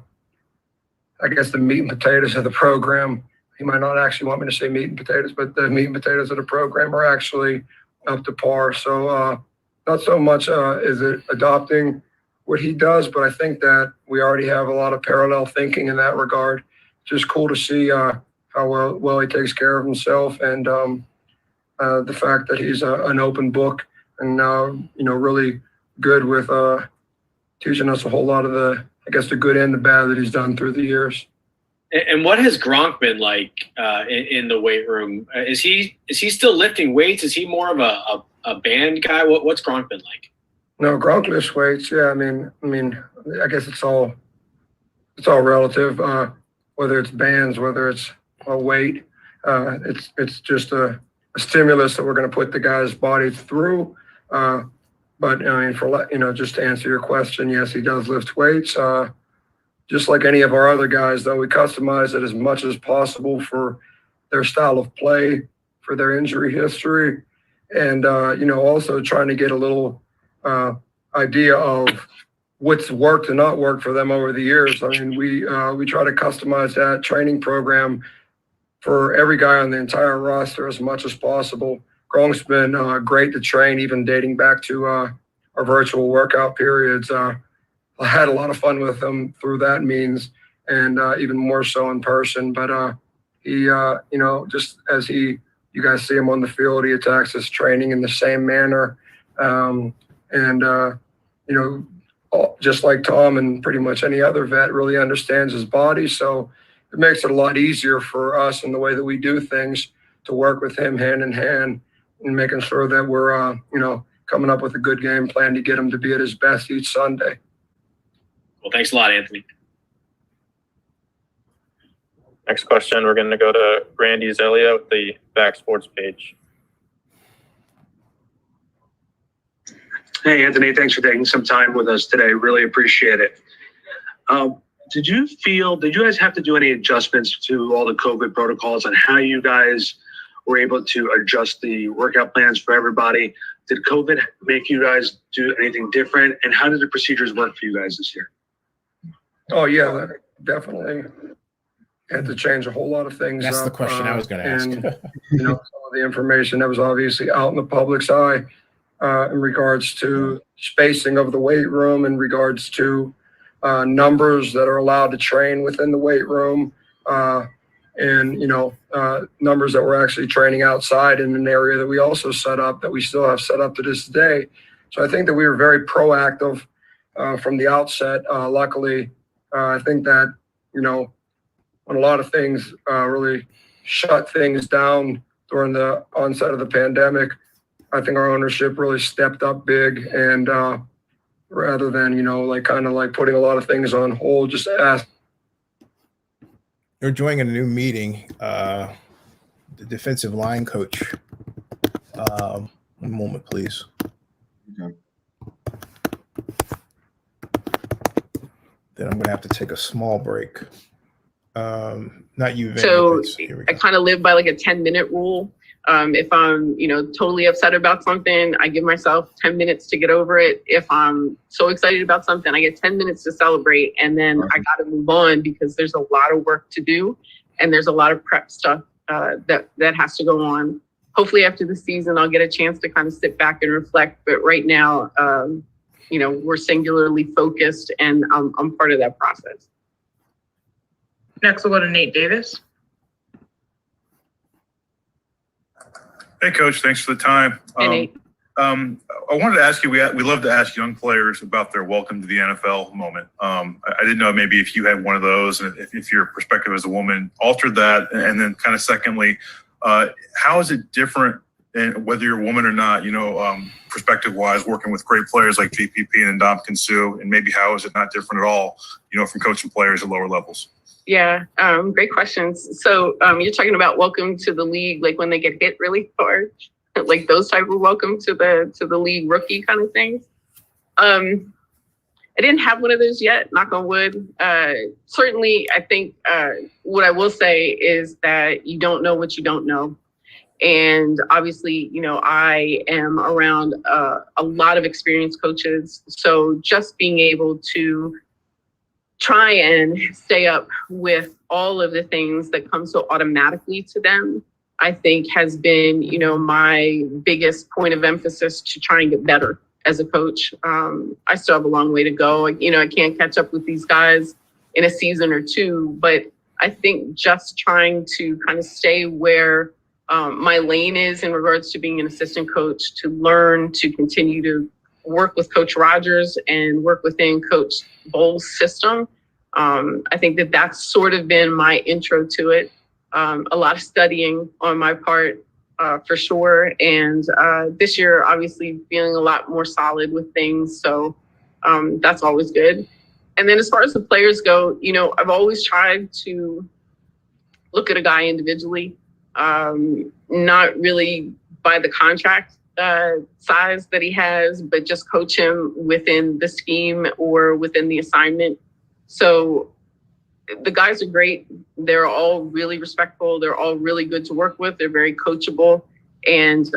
meat and potatoes of the program, he might not actually want me to say meat and potatoes, but the meat and potatoes of the program are actually up to par. So not so much is it adopting what he does, but I think that we already have a lot of parallel thinking in that regard. Just cool to see how well he takes care of himself, and the fact that he's an open book and really good with teaching us a whole lot of the good and the bad that he's done through the years. And what has Gronk been like in the weight room? Is he still lifting weights? Is he more of a band guy? What's Gronk been like? No, Gronk lifts weights. Yeah, I mean, I guess it's all relative. Whether it's bands, whether it's a weight, it's just a stimulus that we're going to put the guy's body through. But I mean, just to answer your question, yes, he does lift weights. Just like any of our other guys, though, we customize it as much as possible for their style of play, for their injury history, and also trying to get a little idea of what's worked and not worked for them over the years. I mean, we try to customize that training program for every guy on the entire roster as much as possible. Gronk's been great to train, even dating back to our virtual workout periods. I had a lot of fun with him through that means, and even more so in person. But he, just as you guys see him on the field, he attacks his training in the same manner. Just like Tom and pretty much any other vet, really understands his body. So it makes it a lot easier for us in the way that we do things to work with him hand in hand and making sure that we're, coming up with a good game plan to get him to be at his best each Sunday. Well, thanks a lot, Anthony. Next question, we're going to go to Randy Zelia with the Back Sports page. Hey, Anthony, thanks for taking some time with us today. Really appreciate it. Did you guys have to do any adjustments to all the COVID protocols on how you guys were able to adjust the workout plans for everybody? Did COVID make you guys do anything different? And how did the procedures work for you guys this year? Oh, yeah, definitely. Had to change a whole lot of things. That's the question I was going to ask. And, some of the information that was obviously out in the public's eye in regards to spacing of the weight room, in regards to numbers that are allowed to train within the weight room, and numbers that we're actually training outside in an area that we also set up, that we still have set up to this day. So I think that we were very proactive from the outset. Luckily, I think that, when a lot of things really shut things down during the onset of the pandemic, I think our ownership really stepped up big, and rather than, putting a lot of things on hold, just asked. You're joining a new meeting, the defensive line coach. One moment, please. Okay. Then I'm going to have to take a small break. Not you, Vinny, So but here we I go. kind of live by like a 10-minute rule. If I'm, totally upset about something, I give myself 10 minutes to get over it. If I'm so excited about something, I get 10 minutes to celebrate, and then I got to move on because there's a lot of work to do, and there's a lot of prep stuff that has to go on. Hopefully after the season, I'll get a chance to kind of sit back and reflect. But right now, we're singularly focused, and I'm part of that process. Next, we'll go to Nate Davis. Hey, Coach. Thanks for the time. Hey, Nate. I wanted to ask you, we love to ask young players about their welcome to the NFL moment. I didn't know maybe if you had one of those, and if your perspective as a woman altered that. And then kind of secondly, how is it different, and whether you're a woman or not, perspective-wise, working with great players like JPP and Ndamukong Suh, and maybe how is it not different at all, from coaching players at lower levels? Yeah, great questions. So you're talking about welcome to the league, like when they get hit really hard, like those type of welcome to the league rookie kind of things. I didn't have one of those yet, knock on wood. Certainly, I think what I will say is that you don't know what you don't know. And obviously, I am around a lot of experienced coaches. So just being able to try and stay up with all of the things that come so automatically to them, I think has been, my biggest point of emphasis to try and get better as a coach. I still have a long way to go. I can't catch up with these guys in a season or two, but I think just trying to kind of stay where my lane is in regards to being an assistant coach, to learn, to continue to work with Coach Rogers and work within Coach Bowles' system. I think that's sort of been my intro to it. A lot of studying on my part, for sure. And this year, obviously, feeling a lot more solid with things. So that's always good. And then as far as the players go, I've always tried to look at a guy individually, not really by the contract size that he has, but just coach him within the scheme or within the assignment. So the guys are great. They're all really respectful. They're all really good to work with. They're very coachable. And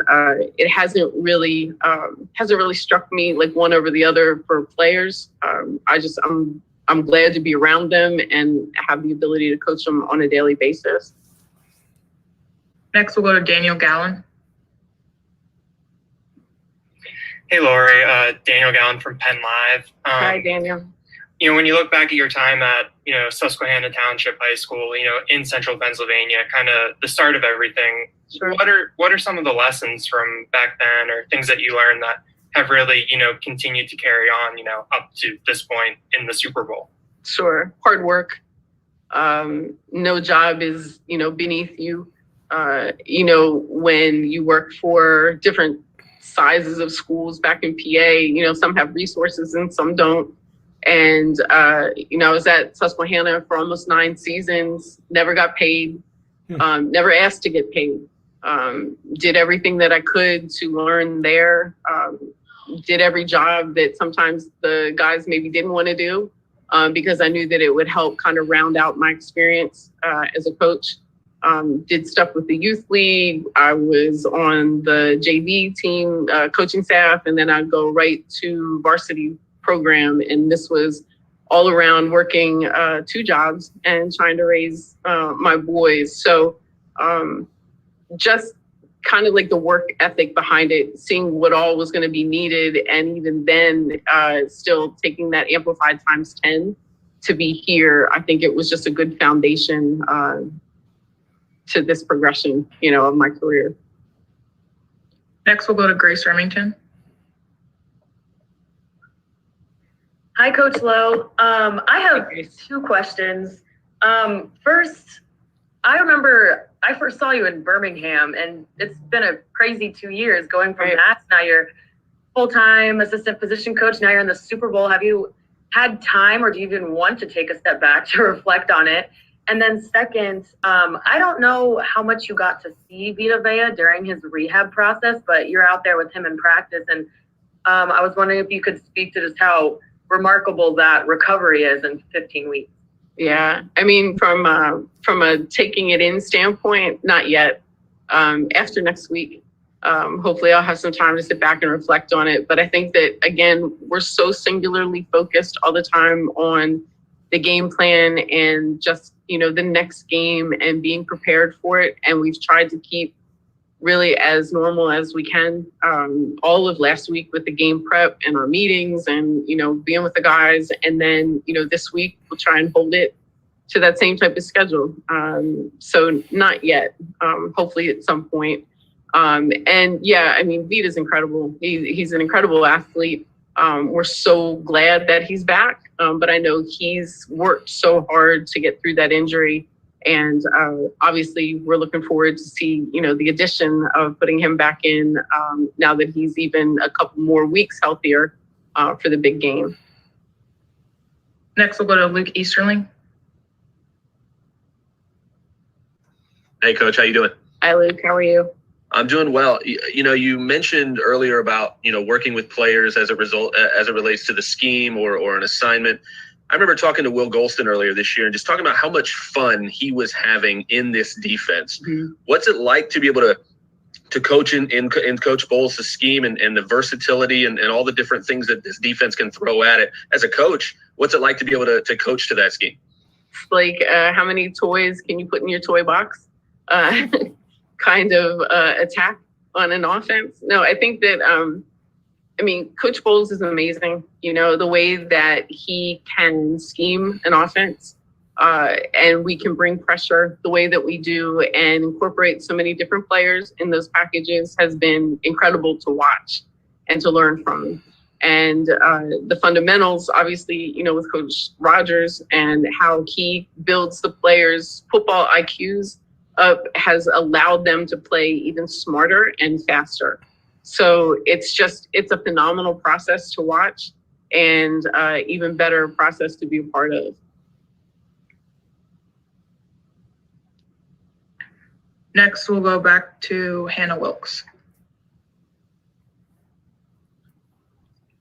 it hasn't really struck me like one over the other for players. I'm glad to be around them and have the ability to coach them on a daily basis. Next, we'll go to Daniel Gallen. Hey, Lori. Daniel Gallen from Penn Live. Hi, Daniel. You know, when you look back at your time at, Susquehanna Township High School, in central Pennsylvania, kind of the start of everything, sure. What are some of the lessons from back then or things that you learned that have really, continued to carry on, up to this point in the Super Bowl? Sure. Hard work. No job is, beneath you. When you work for different sizes of schools back in PA, some have resources and some don't. And, I was at Susquehanna for almost 9 seasons, never got paid, never asked to get paid. Did everything that I could to learn there. Did every job that sometimes the guys maybe didn't want to do because I knew that it would help kind of round out my experience as a coach. Did stuff with the youth league. I was on the JV team coaching staff, and then I'd go right to varsity program. And this was all around working 2 jobs and trying to raise my boys. So just kind of like the work ethic behind it, seeing what all was going to be needed. And even then, still taking that amplified times 10 to be here. I think it was just a good foundation to this progression, of my career. Next, we'll go to Grace Remington. Hi, Coach Lowe. I have 2 questions. First, I remember I first saw you in Birmingham, and it's been a crazy 2 years going from that. Now you're full-time assistant position coach. Now you're in the Super Bowl. Have you had time, or do you even want to take a step back to reflect on it? And then second, I don't know how much you got to see Vita Vea during his rehab process, but you're out there with him in practice. And I was wondering if you could speak to just how remarkable that recovery is in 15 weeks. Yeah, I mean, from a taking it in standpoint, not yet. After next week, hopefully I'll have some time to sit back and reflect on it. But I think that, again, we're so singularly focused all the time on the game plan and just, the next game and being prepared for it. And we've tried to keep really as normal as we can all of last week with the game prep and our meetings and, being with the guys. And then, this week we'll try and hold it to that same type of schedule. So not yet, hopefully at some point. And yeah, I mean, Vita's incredible. He's an incredible athlete. We're so glad that he's back. But I know he's worked so hard to get through that injury. And obviously, we're looking forward to see, the addition of putting him back in now that he's even a couple more weeks healthier for the big game. Next, we'll go to Luke Easterling. Hey, Coach, how you doing? Hi, Luke. How are you? I'm doing well. You mentioned earlier about, working with players as it relates to the scheme or an assignment. I remember talking to Will Golston earlier this year and just talking about how much fun he was having in this defense. Mm-hmm. What's it like to be able to coach in Coach Bowles' scheme and the versatility and all the different things that this defense can throw at it? As a coach, what's it like to be able to coach to that scheme? It's like how many toys can you put in your toy box? Kind of attack on an offense. No, I think that Coach Bowles is amazing. The way that he can scheme an offense and we can bring pressure the way that we do and incorporate so many different players in those packages has been incredible to watch and to learn from. And the fundamentals, obviously, with Coach Rogers and how he builds the players' football IQs up has allowed them to play even smarter and faster. So it's a phenomenal process to watch and even better process to be a part of. Next, we'll go back to Hannah Wilkes.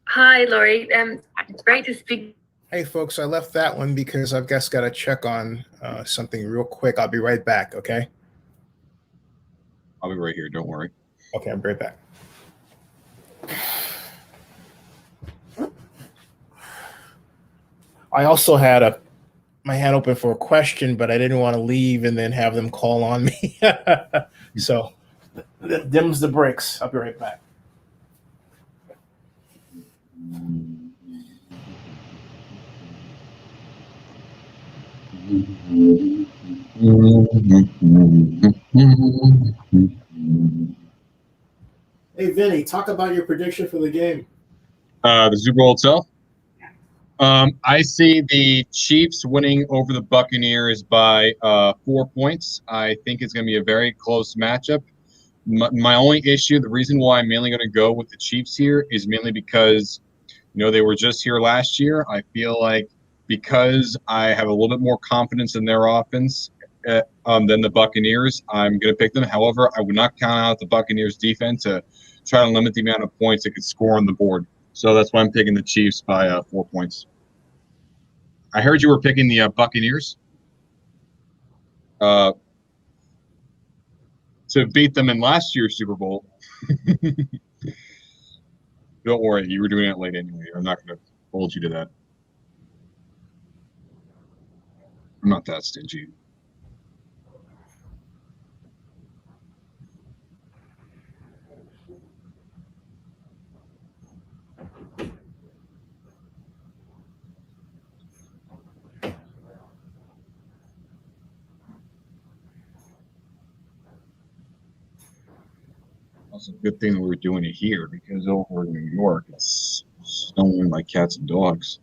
Hi, Lori. It's great to speak. Hey, folks, I left that one because I've just got to check on something real quick. I'll be right back, okay? I'll be right here. Don't worry. Okay, I'll be right back. I also had my hand open for a question, but I didn't want to leave and then have them call on me. So that dims the bricks. I'll be right back. Hey, Vinny, talk about your prediction for the game. The Super Bowl itself. I see the Chiefs winning over the Buccaneers by 4 points. I think it's going to be a very close matchup. My only issue, the reason why I'm mainly going to go with the Chiefs here is mainly because, they were just here last year. I feel like because I have a little bit more confidence in their offense than the Buccaneers, I'm going to pick them. However, I would not count out the Buccaneers defense to try to limit the amount of points they could score on the board. So that's why I'm picking the Chiefs by 4 points. I heard you were picking the Buccaneers to beat them in last year's Super Bowl. Don't worry, you were doing it late anyway. I'm not going to hold you to that. I'm not that stingy. It's a good thing that we're doing it here because over in New York, it's snowing like cats and dogs.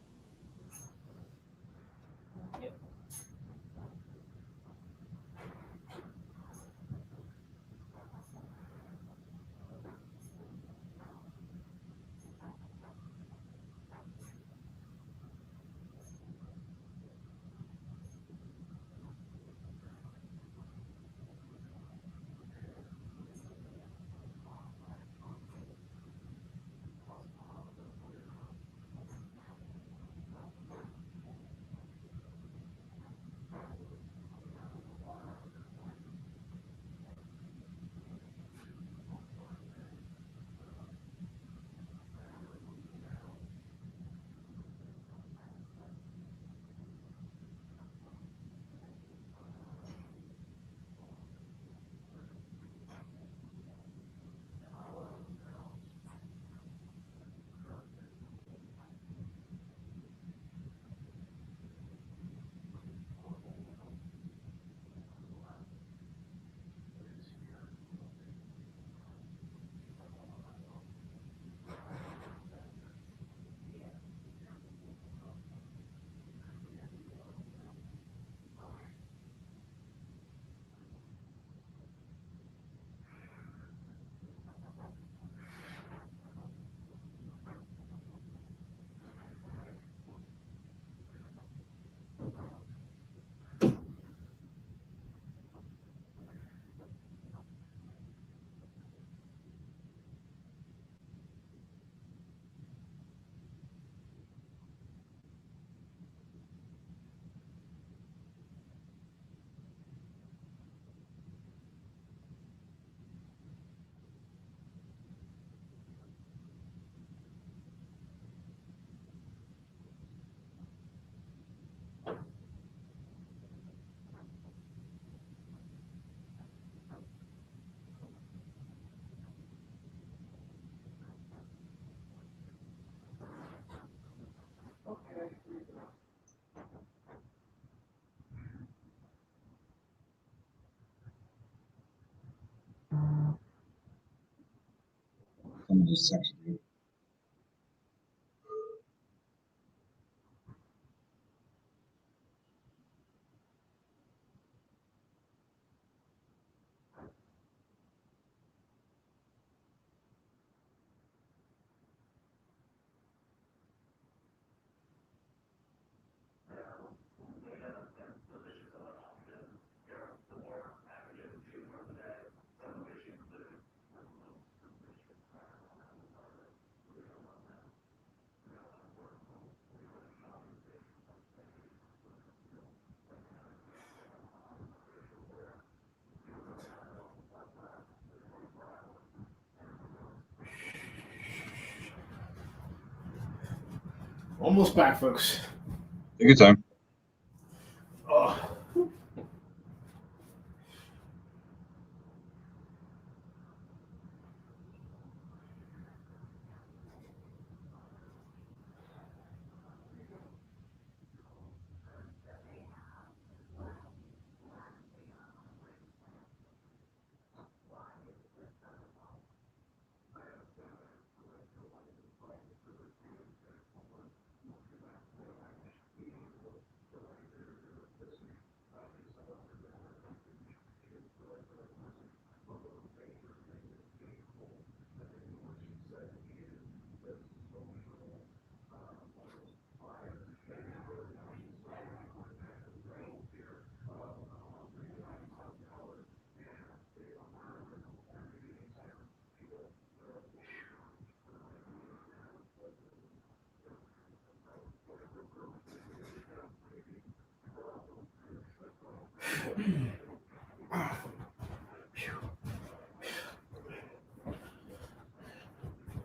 I'm just section. Almost back, folks. Take your time. Oh.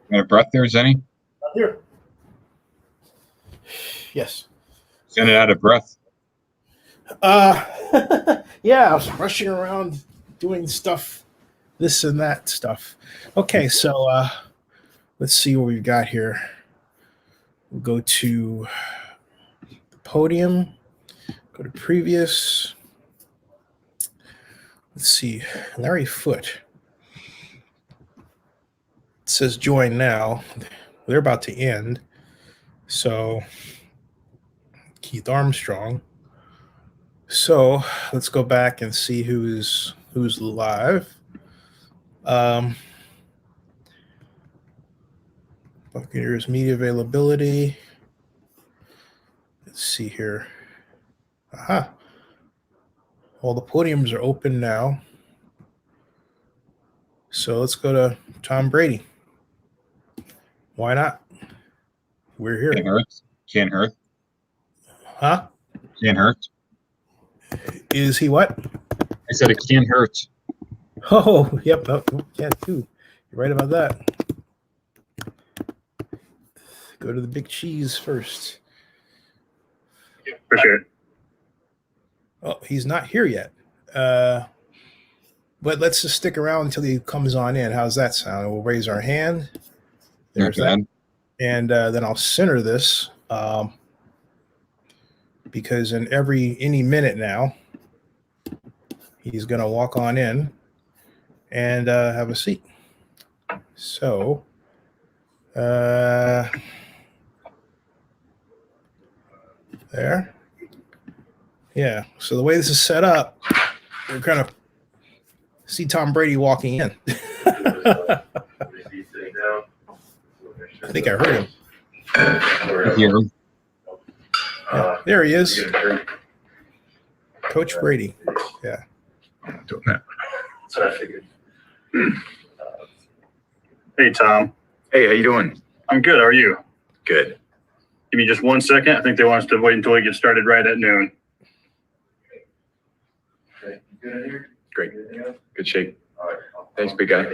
Got a breath there, Zenny? Here. Yes. Send it out of breath. Yeah, I was rushing around doing stuff, this and that stuff. Okay, so let's see what we've got here. We'll go to the podium, go to previous. Let's see, Larry Foote. It says join now. They're about to end. So Keith Armstrong. So let's go back and see who's live. Buccaneers media availability. Let's see here. Aha. All the podiums are open now. So let's go to Tom Brady. Why not? We're here. Can't hurt. Can't hurt. Huh? Can't hurt. Is he what? I said it can't hurt. Oh, yep. No, can't too. You're right about that. Go to the big cheese first. For sure. Oh, he's not here yet. But let's just stick around until he comes on in. How's that sound? We'll raise our hand. There's that. And then I'll center this because in any minute now, he's going to walk on in and have a seat. So, there. Yeah. So the way this is set up, we're going to see Tom Brady walking in. I think I heard him. Here. Yeah, there he is. Coach Brady. Yeah. Doing that. That's what I figured. Hey, Tom. Hey, how you doing? I'm good. How are you? Good. Give me just 1 second. I think they want us to wait until we get started right at noon. Great. Good shape. Thanks, big guy.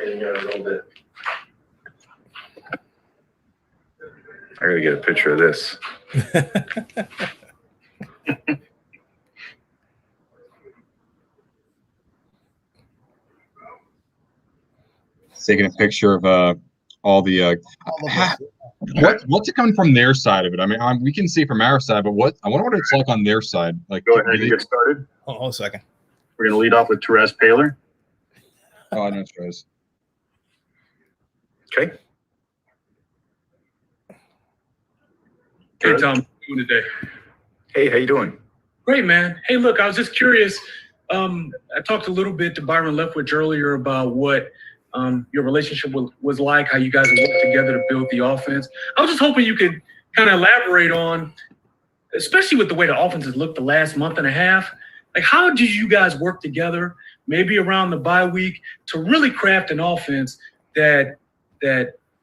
I gotta get a picture of this. Taking a picture of all the what's it coming from their side of it? I mean, we can see from our side, but I wonder what it's like on their side. Like, go ahead and get started. Hold on a second. We're gonna lead off with Therese Paler. Oh, I know Therese. Okay. Hey, Tom, how you doing today? Hey, how you doing? Great, man. Hey, look, I was just curious. I talked a little bit to Byron Leftwich earlier about what your relationship was like, how you guys worked together to build the offense. I was just hoping you could kind of elaborate on, especially with the way the offense has looked the last month and a half, like how did you guys work together, maybe around the bye week, to really craft an offense that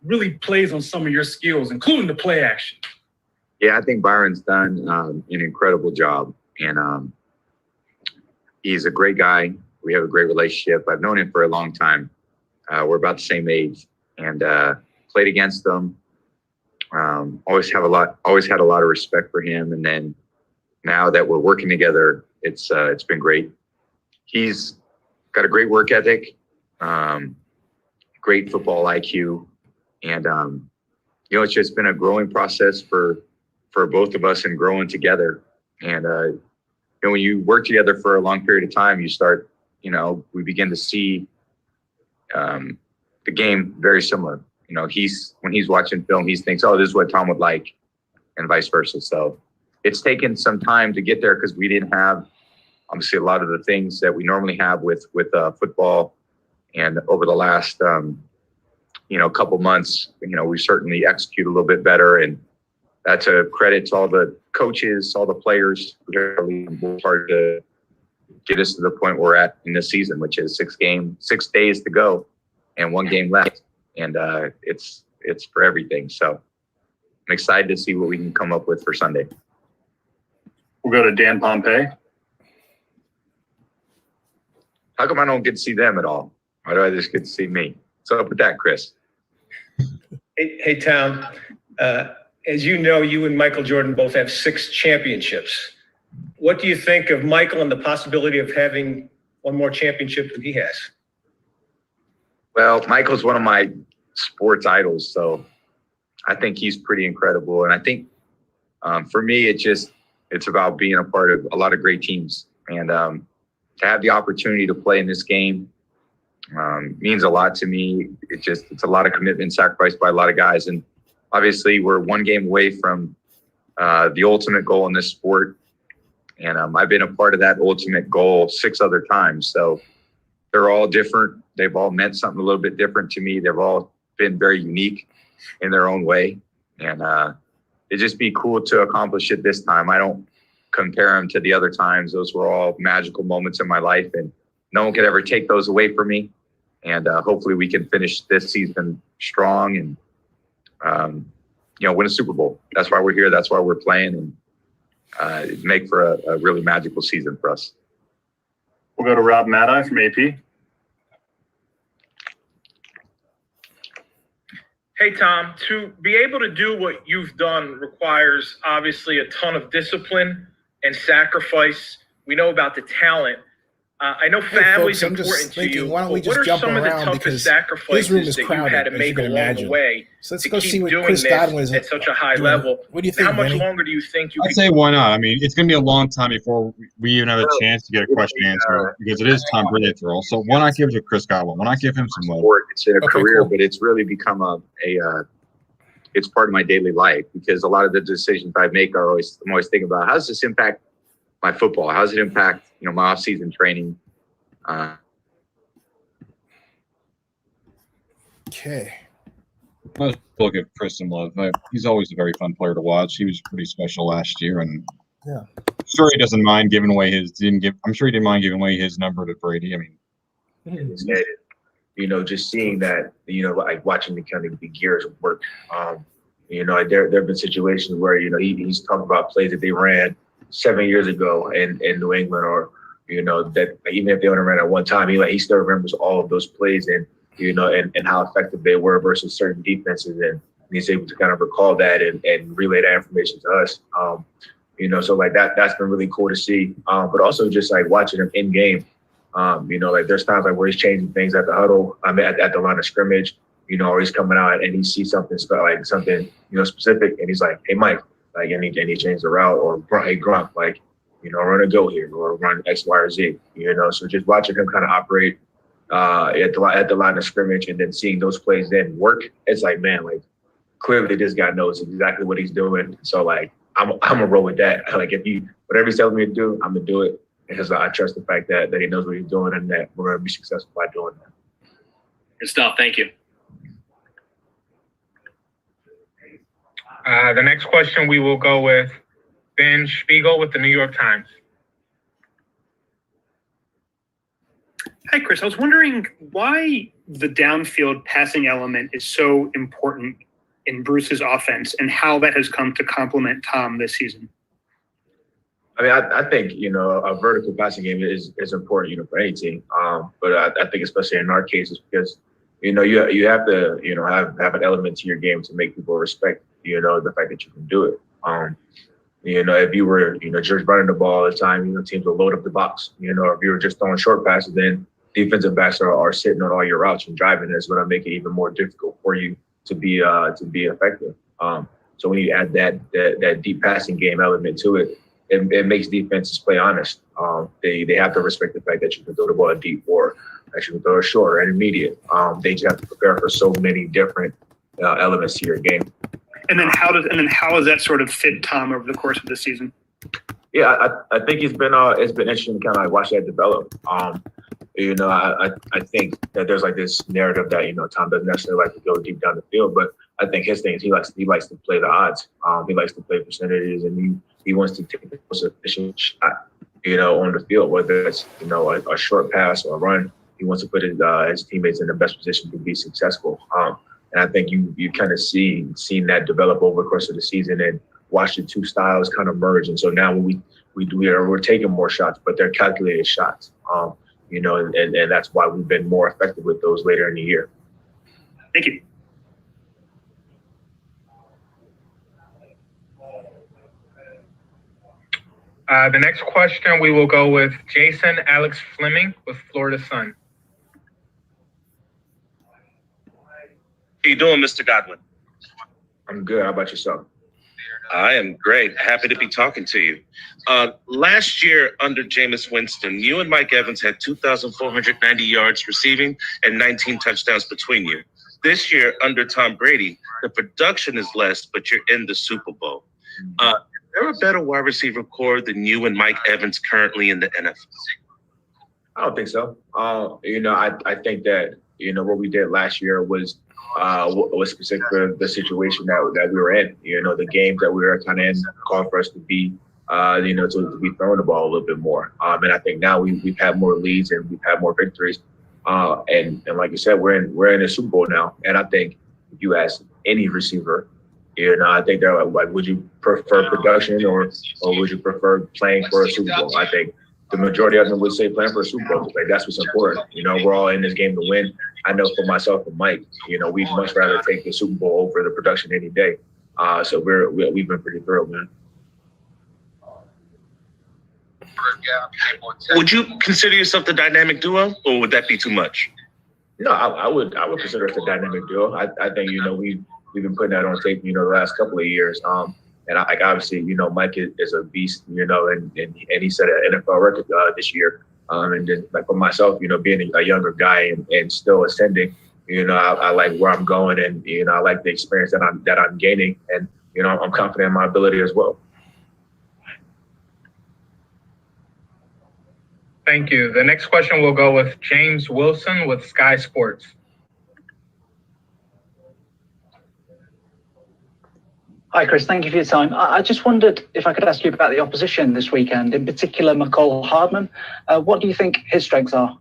really plays on some of your skills, including the play action? Yeah, I think Byron's done an incredible job, and he's a great guy. We have a great relationship. I've known him for a long time. We're about the same age, and played against him Always had a lot of respect for him. And then now that we're working together, it's been great. He's got a great work ethic, great football IQ, and it's just been a growing process for both of us and growing together. And when you work together for a long period of time, you start, we begin to see the game very similar. When he's watching film, he thinks, oh, this is what Tom would like, and vice versa. So it's taken some time to get there because we didn't have, obviously, a lot of the things that we normally have with football. And over the last, couple months, we certainly execute a little bit better. And that's a credit to all the coaches, all the players who are really hard to get us to the point we're at in this season, which is 6 days to go and 1 game left. And it's for everything. So I'm excited to see what we can come up with for Sunday. We'll go to Dan Pompey. How come I don't get to see them at all? Why do I just get to see me? What's up with that, Chris? Hey, Tom. As you know, you and Michael Jordan both have 6 championships. What do you think of Michael and the possibility of having 1 more championship than he has? Well, Michael's one of my sports idols, so I think he's pretty incredible. And I think for me, it's about being a part of a lot of great teams. And to have the opportunity to play in this game means a lot to me. It's a lot of commitment sacrificed by a lot of guys. And obviously, we're 1 game away from the ultimate goal in this sport. And I've been a part of that ultimate goal 6 other times. So they're all different. They've all meant something a little bit different to me. They've all been very unique in their own way. And it'd just be cool to accomplish it this time. I don't compare them to the other times. Those were all magical moments in my life, and no one could ever take those away from me. And hopefully we can finish this season strong and, win a Super Bowl. That's why we're here. That's why we're playing, and make for a really magical season for us. We'll go to Rob Maddai from AP. Hey, Tom, to be able to do what you've done requires obviously a ton of discipline and sacrifice. We know about the talent. I know family's important to you. Why don't we but what just are jump some of the around, toughest because sacrifices his room is that you crowded, had to as you make can along imagine. the way So let's to go keep see what doing Chris this Godwin is at such a high doing. level? What do you think, How much Benny? longer do you think you I'd could say why not? I mean, it's going to be a long time before we even have a chance to get a question answered because it is Tom Brady after all. So why not give it to Chris Godwin? Why not give him some love? It's a career, but it's really become it's part of my daily life because a lot of the decisions I make I'm always thinking about how does this impact my football? How does it impact, my off-season training? Okay. Let's look at Chris some love. He's always a very fun player to watch. He was pretty special last year, and yeah, I'm sure he doesn't mind giving away I'm sure he didn't mind giving away his number to Brady. I mean, just seeing that, like watching the kind of the gears work. There have been situations where he's talking about plays that they ran 7 years ago in New England, or that even if they only ran at one time, he still remembers all of those plays and how effective they were versus certain defenses, and he's able to kind of recall that and relay that information to us. So like that's been really cool to see. But also just like watching him in game. Like there's times like where he's changing things at the huddle, at the line of scrimmage, or he's coming out and he sees something specific, and he's like, "Hey, Mike, like, and he changed the route," or "Hey, Gronk, like, run a go here, or run X, Y, or Z." So just watching him kind of operate at the line of scrimmage and then seeing those plays then work, it's like, man, like clearly this guy knows exactly what he's doing. So like I'm gonna roll with that. Like whatever he's telling me to do, I'm gonna do it because I trust the fact that he knows what he's doing and that we're gonna be successful by doing that. Good stuff. Thank you. The next question we will go with Ben Spiegel with the New York Times. Hi, Chris. I was wondering why the downfield passing element is so important in Bruce's offense and how that has come to complement Tom this season. I mean, I think, a vertical passing game is important, for any team. But I think especially in our cases because, you have to, have an element to your game to make people respect the fact that you can do it. If you were, just running the ball all the time, teams will load up the box. If you were just throwing short passes, then defensive backs are sitting on all your routes and driving. It's going to make it even more difficult for you to be effective. So when you add that deep passing game element to it, it makes defenses play honest. They have to respect the fact that you can throw the ball deep or that you can throw it short or intermediate. They just have to prepare for so many different elements to your game. And then how does that sort of fit Tom over the course of the season? Yeah, I think it's been interesting to kind of watch that develop. I think that there's like this narrative that Tom doesn't necessarily like to go deep down the field, but I think his thing is he likes to play the odds. He likes to play percentages, and he wants to take the most efficient shot, on the field, whether it's a short pass or a run. He wants to put his teammates in the best position to be successful. And I think you kind of seen that develop over the course of the season and watch the two styles kind of merge. And so now when we're taking more shots, but they're calculated shots. And that's why we've been more effective with those later in the year. Thank you. The next question, we will go with Jason Alex Fleming with Florida Sun. How you doing, Mr. Godwin? I'm good. How about yourself? I am great. Happy to be talking to you. Last year under Jameis Winston, you and Mike Evans had 2,490 yards receiving and 19 touchdowns between you. This year under Tom Brady, the production is less, but you're in the Super Bowl. Is there a better wide receiver core than you and Mike Evans currently in the NFL? I don't think so. I think that, what we did last year was specific for the situation that we were in. The games that we were kind of in called for us to be, to be throwing the ball a little bit more. And I think now we've had more leads and we've had more victories. And like you said, we're in a Super Bowl now. And I think if you ask any receiver, I think they're like, would you prefer production or would you prefer playing for a Super Bowl? I think the majority of them would say playing for a Super Bowl. Like, that's what's important. We're all in this game to win. I know for myself and Mike, we'd much rather take the Super Bowl over the production any day. So we've been pretty thrilled, man. Would you consider yourself the dynamic duo, or would that be too much? No, I would consider us a dynamic duo. I think we've been putting that on tape, the last couple of years. And obviously, Mike is a beast, and he set an NFL record this year. And then, like for myself, being a younger guy and still ascending, I like where I'm going, and I like the experience that I'm gaining, and I'm confident in my ability as well. Thank you. The next question will go with James Wilson with Sky Sports. Hi, Chris. Thank you for your time. I just wondered if I could ask you about the opposition this weekend, in particular, McCall Hardman. What do you think his strengths are?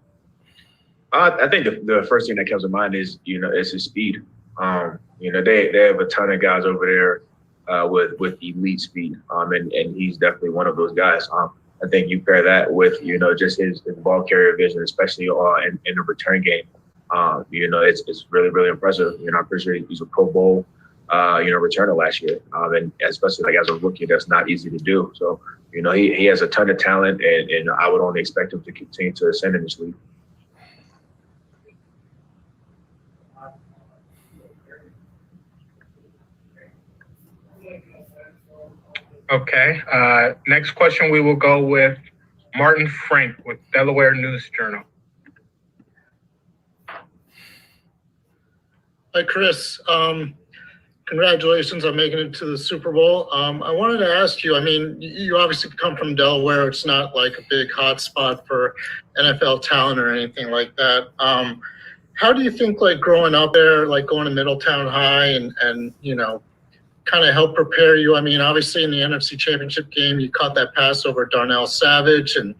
I think the first thing that comes to mind is, is his speed. They have a ton of guys over there with elite speed, and he's definitely one of those guys. I think you pair that with, just his ball carrier vision, especially in the return game. It's really, really impressive. I'm pretty sure he's a Pro Bowl returner last year. And especially like as a rookie, that's not easy to do. So, he has a ton of talent, and I would only expect him to continue to ascend in this league. Okay. Next question, we will go with Martin Frank with Delaware News Journal. Hi, Chris. Congratulations on making it to the Super Bowl. I wanted to ask you, you obviously come from Delaware. It's not like a big hot spot for NFL talent or anything like that. How do you think, like, growing up there, like going to Middletown High and kind of help prepare you? Obviously in the NFC Championship game, you caught that pass over Darnell Savage, and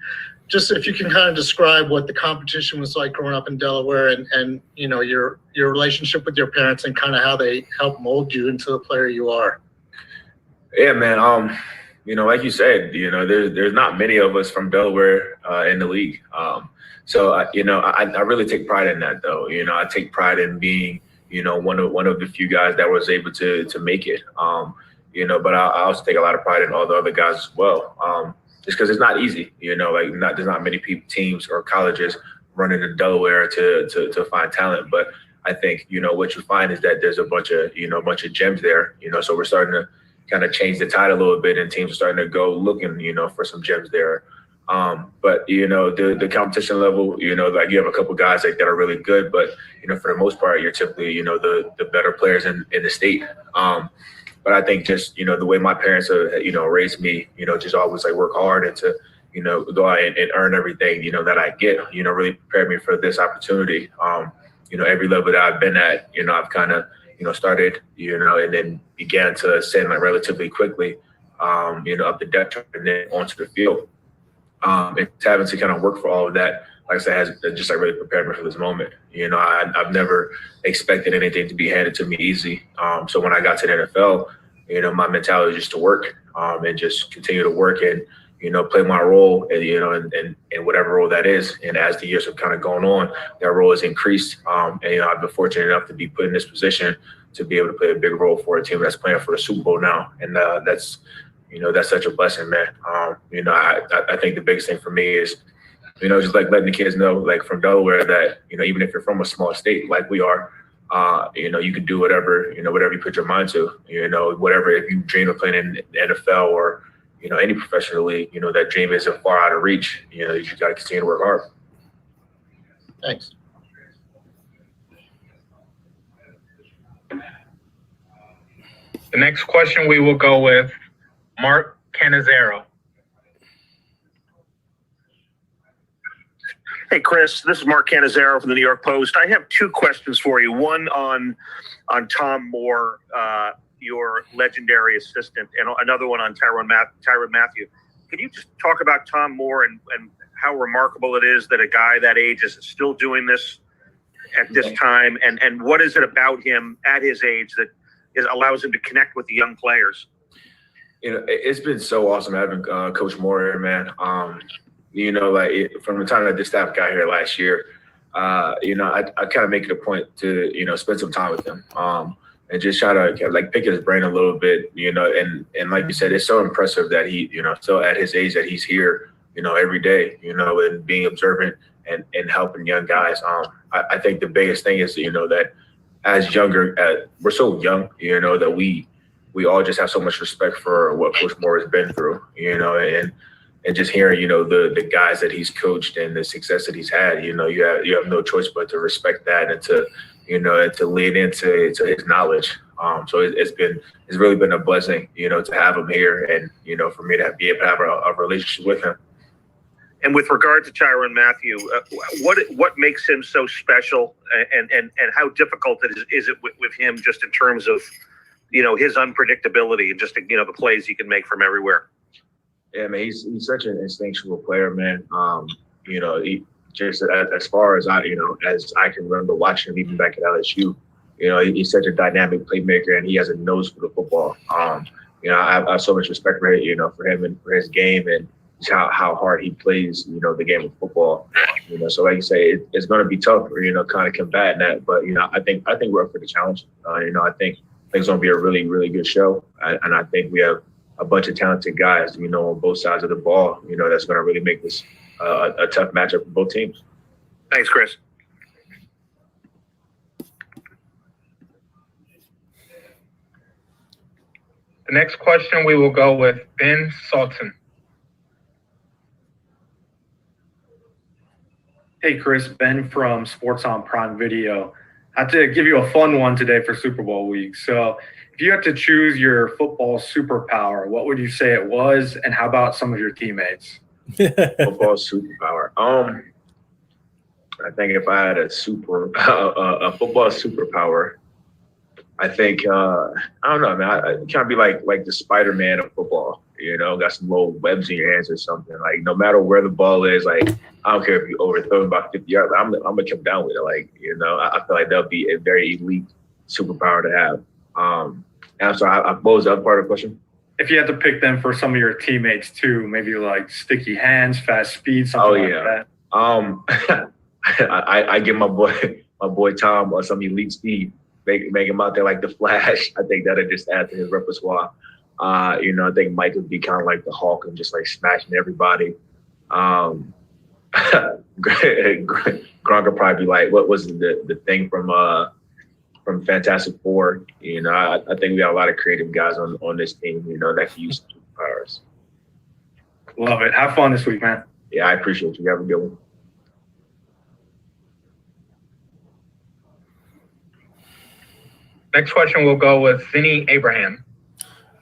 just if you can kind of describe what the competition was like growing up in Delaware and your relationship with your parents and kind of how they helped mold you into the player you are. Yeah, man. Like you said, there's not many of us from Delaware in the league. So I really take pride in that, though. I take pride in being, one of the few guys that was able to make it. But I also take a lot of pride in all the other guys as well. Just because it's not easy, there's not many teams or colleges running in Delaware to find talent. But I think, what you find is that there's a bunch of gems there, so we're starting to kind of change the tide a little bit, and teams are starting to go looking, for some gems there. But the competition level, you have a couple guys that are really good, but for the most part, you're typically the better players in the state. But I think just the way my parents raised me, just always work hard and to go out and earn everything that I get. Really prepared me for this opportunity. Every level that I've been at, I've kind of started and then began to ascend relatively quickly, up the depth chart and then onto the field. And having to kind of work for all of that, like I said, has just really prepared me for this moment. I've never expected anything to be handed to me easy. So when I got to the NFL, my mentality was just to work and just continue to work and play my role and whatever role that is. And as the years have kind of gone on, that role has increased. And I've been fortunate enough to be put in this position to be able to play a big role for a team that's playing for the Super Bowl now. And that's such a blessing, man. I think the biggest thing for me is, just letting the kids know, from Delaware, that, even if you're from a small state like we are, you can do whatever you put your mind to, whatever, if you dream of playing in the NFL or, any professional league, that dream isn't far out of reach. You just got to continue to work hard. Thanks. The next question we will go with Mark Canizero. Hey, Chris, this is Mark Canizero from the New York Post. I have two questions for you. One on Tom Moore, your legendary assistant, and another one on Tyrann Mathieu. Can you just talk about Tom Moore and how remarkable it is that a guy that age is still doing this at this time? And what is it about him at his age that allows him to connect with the young players? It's been so awesome having Coach Moore here, man. From the time that this staff got here last year, I kind of make it a point to, spend some time with him and just try to pick his brain a little bit, and like you said, it's so impressive that he, still at his age that he's here, every day, and being observant and helping young guys. I think the biggest thing is, that as younger, we're so young, that we all just have so much respect for what Coach Moore has been through, and just hearing, the guys that he's coached and the success that he's had, you have no choice but to respect that and to, and to lean into his knowledge. So it's really been a blessing, to have him here and, for me to be able to have a relationship with him. And with regard to Tyrann Mathieu, what makes him so special, and how difficult is it with him, just in terms of, his unpredictability and just, the plays he can make from everywhere? Yeah, man, he's such an instinctual player, man. He just as far as I can remember watching him even back at LSU, he's such a dynamic playmaker and he has a nose for the football. I have so much respect for him and for his game and just how hard he plays, the game of football. So like you say, it's going to be tough, kind of combating that. But I think we're up for the challenge. I think it's going to be a really, really good show, and I think we have a bunch of talented guys, on both sides of the ball, that's going to really make this a tough matchup for both teams. Thanks, Chris. The next question we will go with Ben Sultan. Hey, Chris, Ben from Sports on Prime Video. I have to give you a fun one today for Super Bowl week. So if you had to choose your football superpower, what would you say it was? And how about some of your teammates? Football superpower. I think if I had a football superpower, I think I don't know, man. I kind of be like the Spider-Man of football. Got some little webs in your hands or something. Like no matter where the ball is, I don't care if you overthrow about 50 yards. I'm gonna come down with it. I feel like that'll be a very elite superpower to have. And I'm sorry, what was the other part of the question? If you had to pick them for some of your teammates too, maybe like sticky hands, fast speed, something like that. I give my boy Tom some elite speed. make him out there like the Flash. I think that'll just add to his repertoire. I think Mike would be kind of like the Hulk and just like smashing everybody. Gronk would probably be like, what was the thing from Fantastic Four? I think we got a lot of creative guys on this team, that can use superpowers. Love it. Have fun this week, man. Yeah, I appreciate you. Have a good one. Next question will go with Vinny Abraham.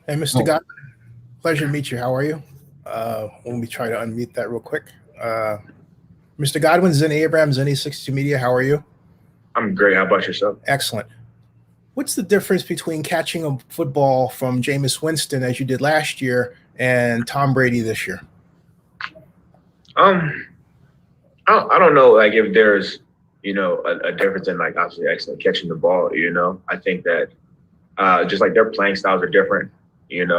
Hey, Mr. Godwin, pleasure to meet you. How are you? Let me try to unmute that real quick. Mr. Godwin, Zinni Abraham, Zinni62 Media. How are you? I'm great. How about yourself? Excellent. What's the difference between catching a football from Jameis Winston as you did last year and Tom Brady this year? I don't know, like if there's, a difference in like obviously excellent catching the ball. I think that just like their playing styles are different. And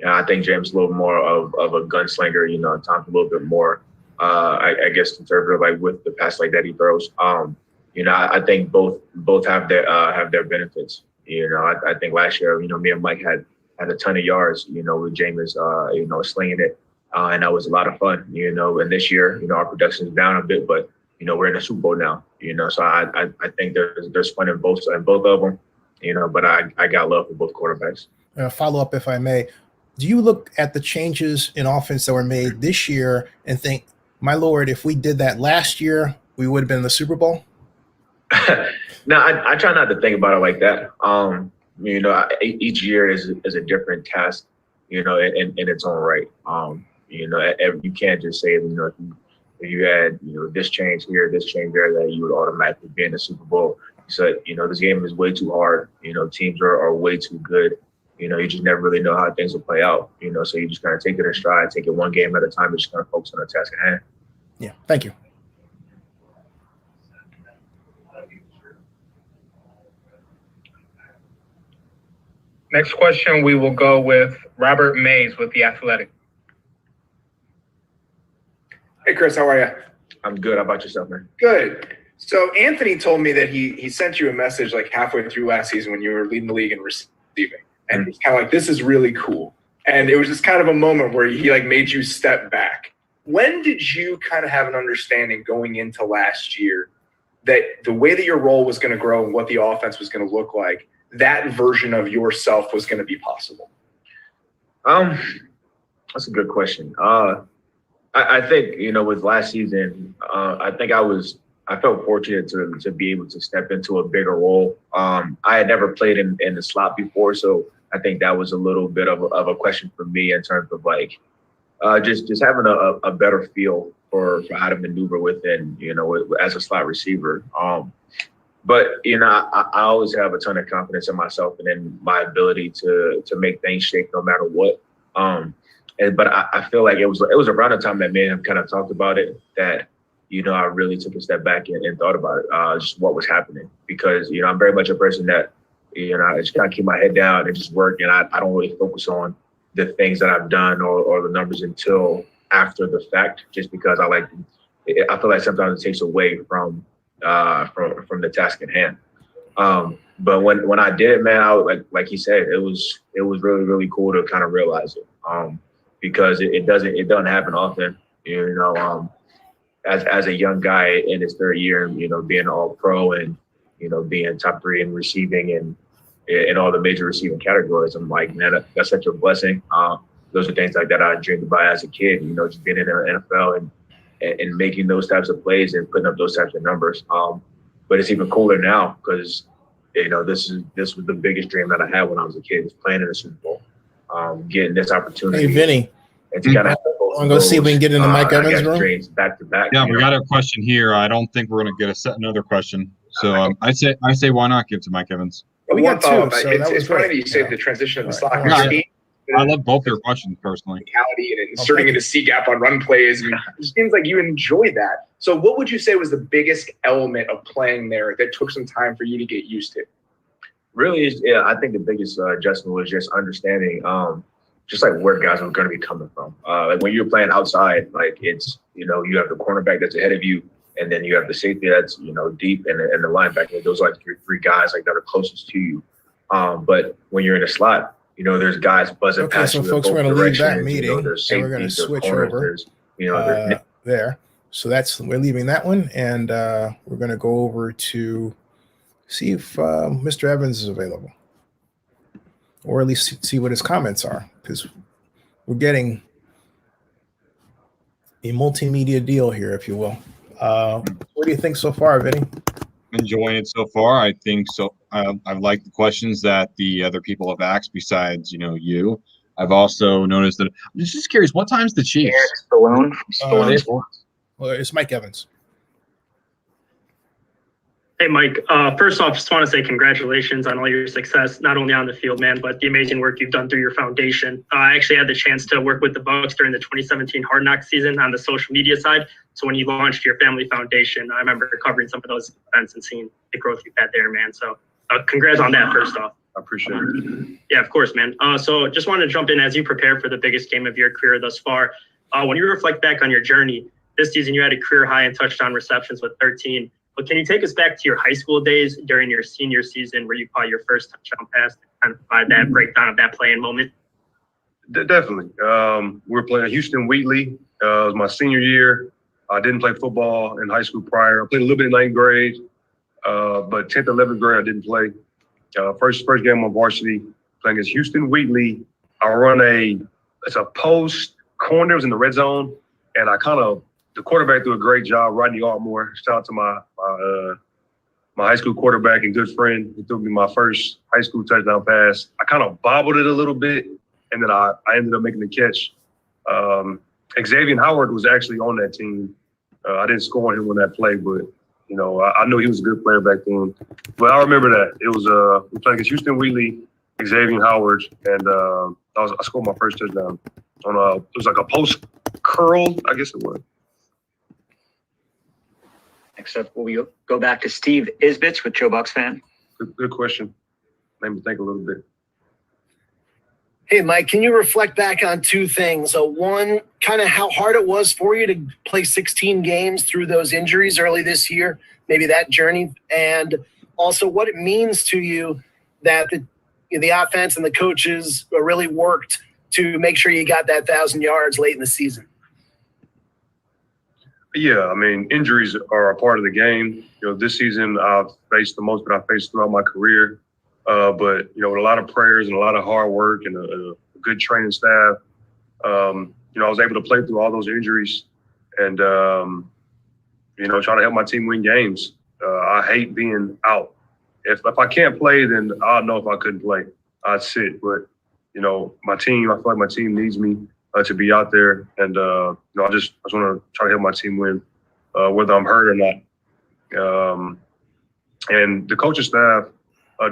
I think James a little more of a gunslinger. Tom's a little bit more, I guess, conservative, like with the pass like that he throws. I think both have their benefits. I think last year, me and Mike had a ton of yards. With Jameis, slinging it, and that was a lot of fun. And this year, our production is down a bit, but we're in the Super Bowl now. So I think there's fun in both of them. But I got love for both quarterbacks. Follow up, if I may. Do you look at the changes in offense that were made this year and think, my Lord, if we did that last year, we would have been in the Super Bowl? No, I try not to think about it like that. Each year is a different task, in its own right. You can't just say, if you had, this change here, this change there, that you would automatically be in the Super Bowl. So, this game is way too hard. Teams are way too good. You just never really know how things will play out. So you just kind of take it in stride, take it one game at a time, and just kind of focus on the task at hand. Yeah, thank you. Next question, we will go with Robert Mays with The Athletic. Hey, Chris, how are you? I'm good. How about yourself, man? Good. So Anthony told me that he sent you a message like halfway through last season when you were leading the league in receiving. And he's kind of like, this is really cool. And it was just kind of a moment where he like made you step back. When did you kind of have an understanding going into last year that the way that your role was going to grow and what the offense was going to look like, that version of yourself was going to be possible? That's a good question. I think, with last season, I think I felt fortunate to be able to step into a bigger role. I had never played in the slot before, so I think that was a little bit of a question for me in terms of like just having a better feel for how to maneuver within, as a slot receiver. But I always have a ton of confidence in myself and in my ability to make things shake no matter what. But I feel like it was around the time that me and him kind of talked about it that I really took a step back and thought about it, just what was happening, because I'm very much a person that I just kind of keep my head down and just work, and I don't really focus on the things that I've done or the numbers until after the fact, just because I feel like sometimes it takes away from the task at hand. But when I did it, man, I was like he said, it was really, really cool to kind of realize it, because it doesn't happen often, as a young guy in his third year, being all pro and being top 3 in receiving and in all the major receiving categories. I'm like, man, that's such a blessing. Those are things like that I dreamed about as a kid, just being in the NFL and making those types of plays and putting up those types of numbers. But it's even cooler now because, this was the biggest dream that I had when I was a kid, was playing in the Super Bowl, getting this opportunity. Hey, Vinny. And to kind of I'm going to see if we can get in the Mike Evans room. Dreams back to back. Yeah, we got a question here. I don't think we're going to get another question. So I say why not give to Mike Evans? We got 2. So it's funny that you say the transition of the slot I love both their questions personally. And inserting into C gap on run plays. It seems like you enjoy that. So what would you say was the biggest element of playing there that took some time for you to get used to? Really, I think the biggest adjustment was just understanding just like where guys are going to be coming from. Like when you're playing outside, like it's, you have the cornerback that's ahead of you, and then you have the safety that's deep, and the linebacker. Those are like your three guys like that are closest to you. But when you're in a slot, there's guys buzzing Okay, past so you in folks, both we're going to leave that directions. meeting, There's and we're going to safeties, there's switch corners, over there's there. So we're leaving that one, and we're going to go over to see if Mr. Evans is available, or at least see what his comments are, because we're getting a multimedia deal here, if you will. What do you think so far, Vinny? Enjoying it so far. I think so. I've liked the questions that the other people have asked besides, you. I've also noticed that I'm just curious, what time's the Chiefs? Stallone from Stallone Sports. Well, it's Mike Evans. Hey, Mike. First off, just want to say congratulations on all your success, not only on the field, man, but the amazing work you've done through your foundation. I actually had the chance to work with the Bucs during the 2017 Hard Knocks season on the social media side. So when you launched your family foundation, I remember covering some of those events and seeing the growth you've had there, man. So congrats on that, first off. I appreciate it. Yeah, of course, man. So just wanted to jump in as you prepare for the biggest game of your career thus far. When you reflect back on your journey, this season you had a career high in touchdown receptions with 13. But can you take us back to your high school days during your senior season where you caught your first touchdown pass and kind of provide that breakdown of that play and moment? Definitely. We were playing Houston Wheatley. It was my senior year. I didn't play football in high school prior. I played a little bit in ninth grade, but 10th, 11th grade I didn't play. First game on varsity, playing against Houston Wheatley. I run it's a post corner, it was in the red zone, and the quarterback did a great job, Rodney Altmore. Shout out to my high school quarterback and good friend. He threw me my first high school touchdown pass. I kind of bobbled it a little bit, and then I ended up making the catch. Xavier Howard was actually on that team. I didn't score on him on that play, but I knew he was a good player back then. But I remember that it was we played against Houston Wheatley, Xavier Howard, and I scored my first touchdown on it was like a post curl, I guess it was. Next up, we'll go back to Steve Isbitz with Joe Bucks fan. Good question. Made me think a little bit. Hey, Mike, can you reflect back on two things? One, kind of how hard it was for you to play 16 games through those injuries early this year, maybe that journey, and also what it means to you that the offense and the coaches really worked to make sure you got that 1,000 yards late in the season. Yeah, I mean, injuries are a part of the game. This season I've faced the most that I've faced throughout my career. But with a lot of prayers and a lot of hard work and a good training staff, I was able to play through all those injuries and try to help my team win games. I hate being out. If I can't play, then I'll know if I couldn't play. I'd sit. But my team, I feel like my team needs me to be out there, and I just want to try to help my team win, whether I'm hurt or not. And the coaching staff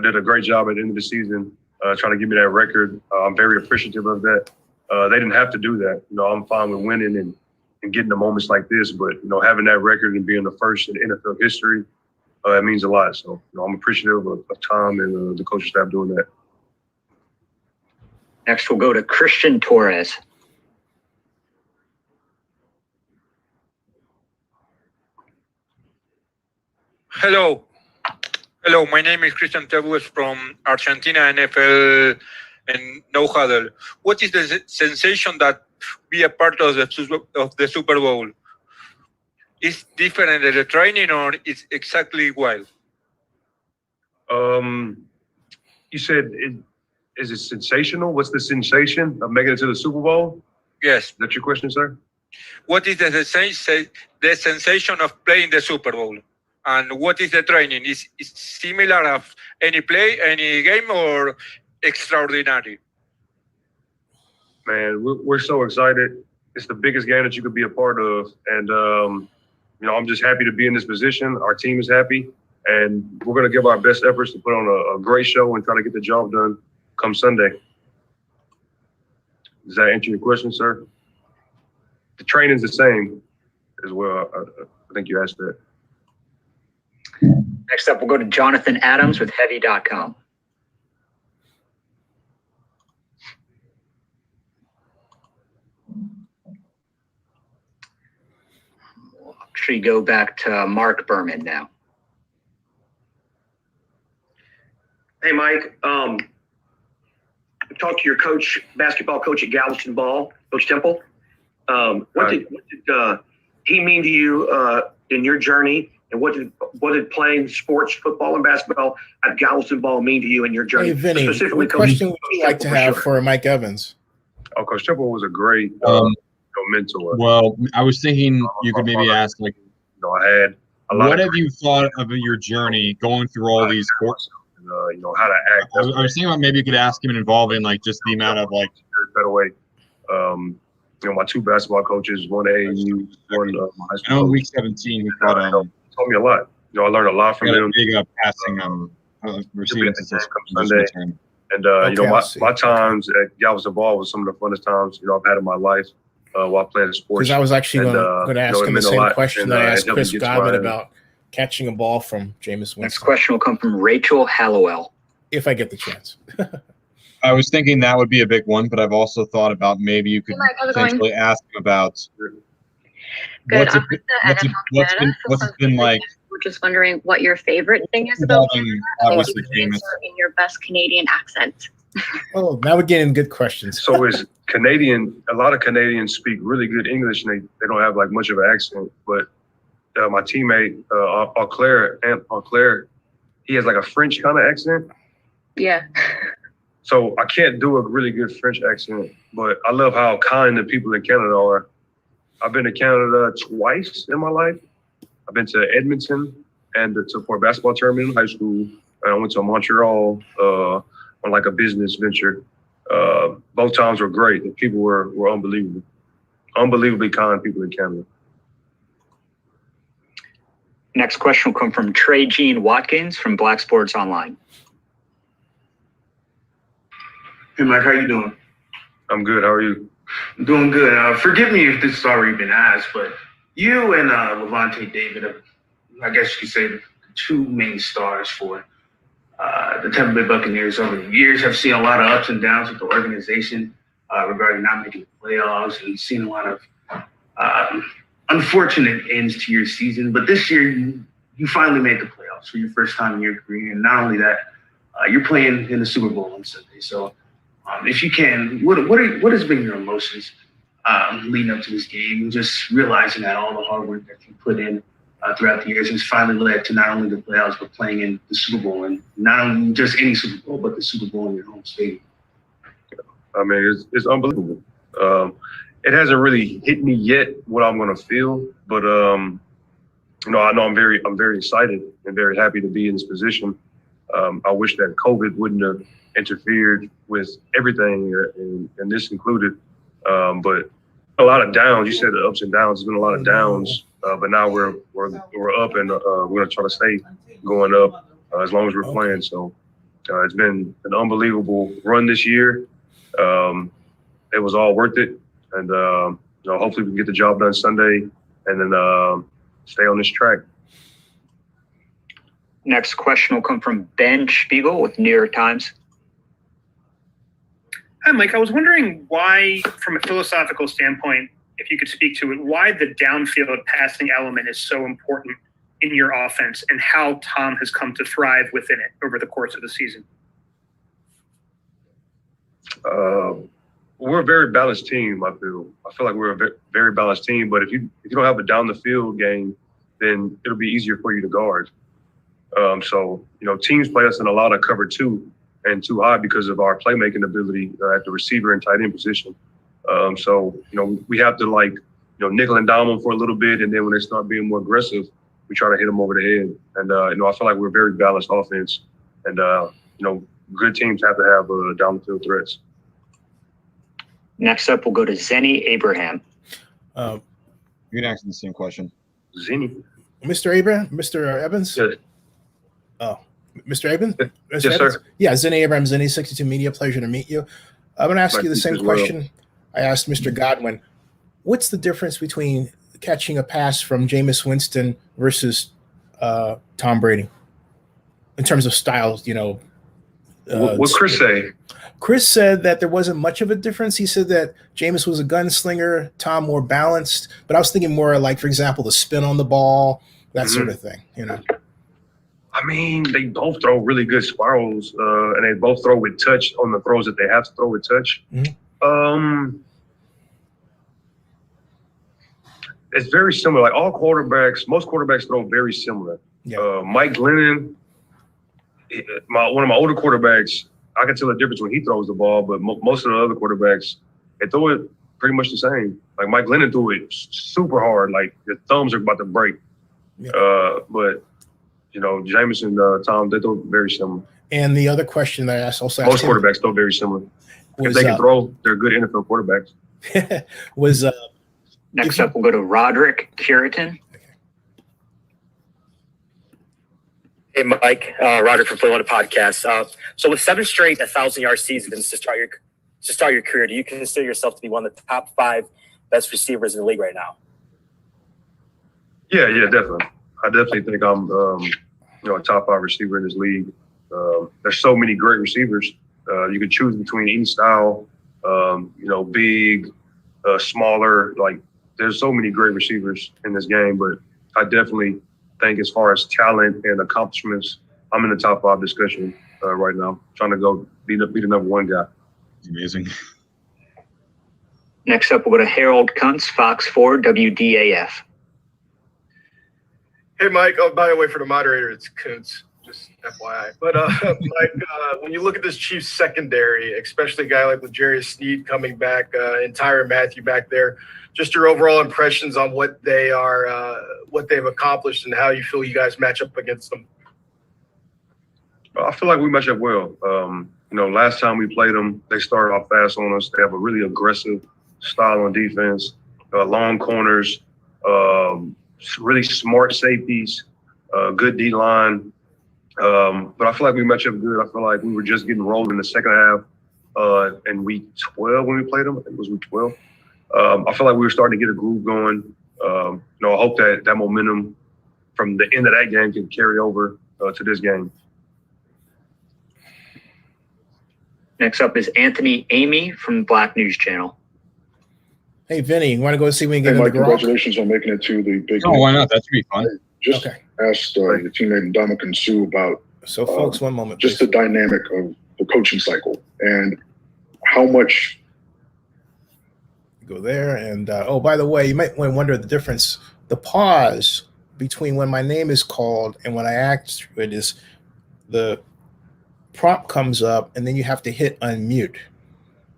did a great job at the end of the season, trying to give me that record. I'm very appreciative of that. They didn't have to do that. I'm fine with winning and getting the moments like this, but having that record and being the first in NFL history, it means a lot. So I'm appreciative of Tom and the coaching staff doing that. Next, we'll go to Christian Torres. Hello, my name is Christian Torres from Argentina NFL and No Huddle. What is the sensation that be a part of the Super Bowl? Is different in the training or it's exactly equal? You said, is it sensational? What's the sensation of making it to the Super Bowl? Yes. Is that your question, sir? What is the sensation of playing the Super Bowl? And what is the training? Is similar of any play, any game, or extraordinary? Man, we're so excited. It's the biggest game that you could be a part of. And, I'm just happy to be in this position. Our team is happy. And we're going to give our best efforts to put on a great show and try to get the job done come Sunday. Does that answer your question, sir? The training's the same as well. I think you asked that. Next up, we'll go to Jonathan Adams with Heavy.com. actually go back to Mark Berman now. Hey, Mike. I talked to your coach, basketball coach at Galveston Ball, Coach Temple. What did he mean to you in your journey, and what did playing sports, football, and basketball at Galveston Ball mean to you in your journey? Hey, Vinny, Specifically, what question would you like to have for Mike Evans? Oh, Coach Temple was a great mentor. Well, I was thinking you could maybe ask, like, I had a lot. What have you thought of your journey going through all these courses? How to act. I was thinking about maybe you could ask him involving like just the amount of like better way. My two basketball coaches, one AAU, one my high school. I know in week 17 he taught told me a lot. I learned a lot from him. Big passing receiving Sunday. And my times at Galveston Ball was some of the funnest times I've had in my life while playing sports. Because I was actually going to ask him the same question that I asked Chris Godwin about catching a ball from Jameis Winston. Next question will come from Rachel Hallowell. If I get the chance. I was thinking that would be a big one, but I've also thought about maybe you could potentially ask him about what's it been like. We're just wondering what your favorite thing is about Canada, and what you can answer in your best Canadian accent. Oh, now we're getting good questions. So is Canadian, a lot of Canadians speak really good English, and they don't have like much of an accent, but my teammate, Auclair, he has like a French kind of accent. Yeah. So I can't do a really good French accent, but I love how kind the people in Canada are. I've been to Canada twice in my life. I've been to Edmonton and for a basketball tournament in high school. And I went to Montreal on like a business venture. Both times were great. The people were unbelievable. Unbelievably kind people in Canada. Next question will come from Trey Jean Watkins from Black Sports Online. Hey, Mike, how you doing? I'm good. How are you? I'm doing good. Forgive me if this has already been asked, but you and Levante David are, I guess you could say, the two main stars for the Tampa Bay Buccaneers over the years. I've seen a lot of ups and downs with the organization regarding not making the playoffs and seen a lot of unfortunate ends to your season. But this year, you finally made the playoffs for your first time in your career. And not only that, you're playing in the Super Bowl on Sunday. So if you can, what has been your emotions leading up to this game, and just realizing that all the hard work that you put in throughout the years has finally led to not only the playoffs, but playing in the Super Bowl, and not only just any Super Bowl, but the Super Bowl in your home stadium? I mean, it's unbelievable. It hasn't really hit me yet what I'm going to feel, but I know I'm very excited and very happy to be in this position. I wish that COVID wouldn't have interfered with everything, and this included. But a lot of downs. You said the ups and downs. There's been a lot of downs, but now we're up, and we're gonna try to stay going up as long as we're playing. So it's been an unbelievable run this year. It was all worth it, and hopefully we can get the job done Sunday, and then stay on this track. Next question will come from Ben Spiegel with New York Times. Hi, Mike. I was wondering why, from a philosophical standpoint, if you could speak to it, why the downfield passing element is so important in your offense and how Tom has come to thrive within it over the course of the season. We're a very balanced team, I feel. I feel like we're a very balanced team, but if you don't have a down the field game, then it'll be easier for you to guard. So, teams play us in a lot of cover 2 and too high because of our playmaking ability at the receiver and tight end position. So, we have to nickel and dime them for a little bit. And then when they start being more aggressive, we try to hit them over the head. And, I feel like we're a very balanced offense. And, good teams have to have down the field threats. Next up, we'll go to Zenny Abraham. You can ask the same question. Zenny. Mr. Abraham? Mr. Evans? Yes. Oh, Mr. Evans? Mr. Yes, Evans? sir. Yeah, Zenny Abraham, Zenny 62 Media. Pleasure to meet you. I'm going to ask Nice you the to same meet you as well. question I asked Mr. Godwin. What's the difference between catching a pass from Jameis Winston versus Tom Brady in terms of styles, What's Chris say? Chris said that there wasn't much of a difference. He said that Jameis was a gunslinger, Tom more balanced. But I was thinking more like, for example, the spin on the ball, that sort of thing. You know. I mean, they both throw really good spirals, and they both throw with touch on the throws that they have to throw with touch. It's very similar. Like all quarterbacks, most quarterbacks throw very similar. Yeah. Mike Glennon, one of my older quarterbacks, I can tell the difference when he throws the ball, but most of the other quarterbacks, they throw it pretty much the same. Like Mike Glennon threw it super hard, like his thumbs are about to break. Yeah. But you know, Jameis and Tom, they throw very similar. And the other question that I asked, also most quarterbacks throw very similar. If they can throw, they're good NFL quarterbacks. Was next up, we'll go to Roderick Curitan. Hey, Mike, Roger from Play One Podcast. So with 7 straight 1,000-yard seasons to start your career, do you consider yourself to be one of the top 5 best receivers in the league right now? Yeah, definitely. I definitely think I'm, a top 5 receiver in this league. There's so many great receivers. You could choose between any style, big, smaller. Like, there's so many great receivers in this game, but I definitely think as far as talent and accomplishments, I'm in the top 5 discussion right now, trying to go be the number 1 guy. Amazing. Next up, we'll go to Harold Kuntz, Fox 4 WDAF. Hey, Mike. Oh, by the way, for the moderator, it's Kuntz, just FYI. But, Mike, when you look at this Chiefs secondary, especially a guy like L'Jarius Sneed coming back and Tyrann Mathieu back there, just your overall impressions on what they are, what they've accomplished and how you feel you guys match up against them. I feel like we match up well. Last time we played them, they started off fast on us. They have a really aggressive style on defense, long corners, really smart safeties, good D-line. But I feel like we match up good. I feel like we were just getting rolled in the second half in week 12 when we played them. I think it was week 12. I feel like we were starting to get a groove going. I hope that momentum from the end of that game can carry over to this game. Next up is Anthony Amy from Black News Channel. Hey, Vinny, you want to go see if we can get in the garage? Congratulations on making it to the big game. Oh, why not? That should be fun. Just asked your teammate Ndamukong Suh about folks, one moment, just the dynamic of the coaching cycle and how much. Go there. And, by the way, you might wonder the difference. The pause between when my name is called and when I act it is the prompt comes up and then you have to hit unmute.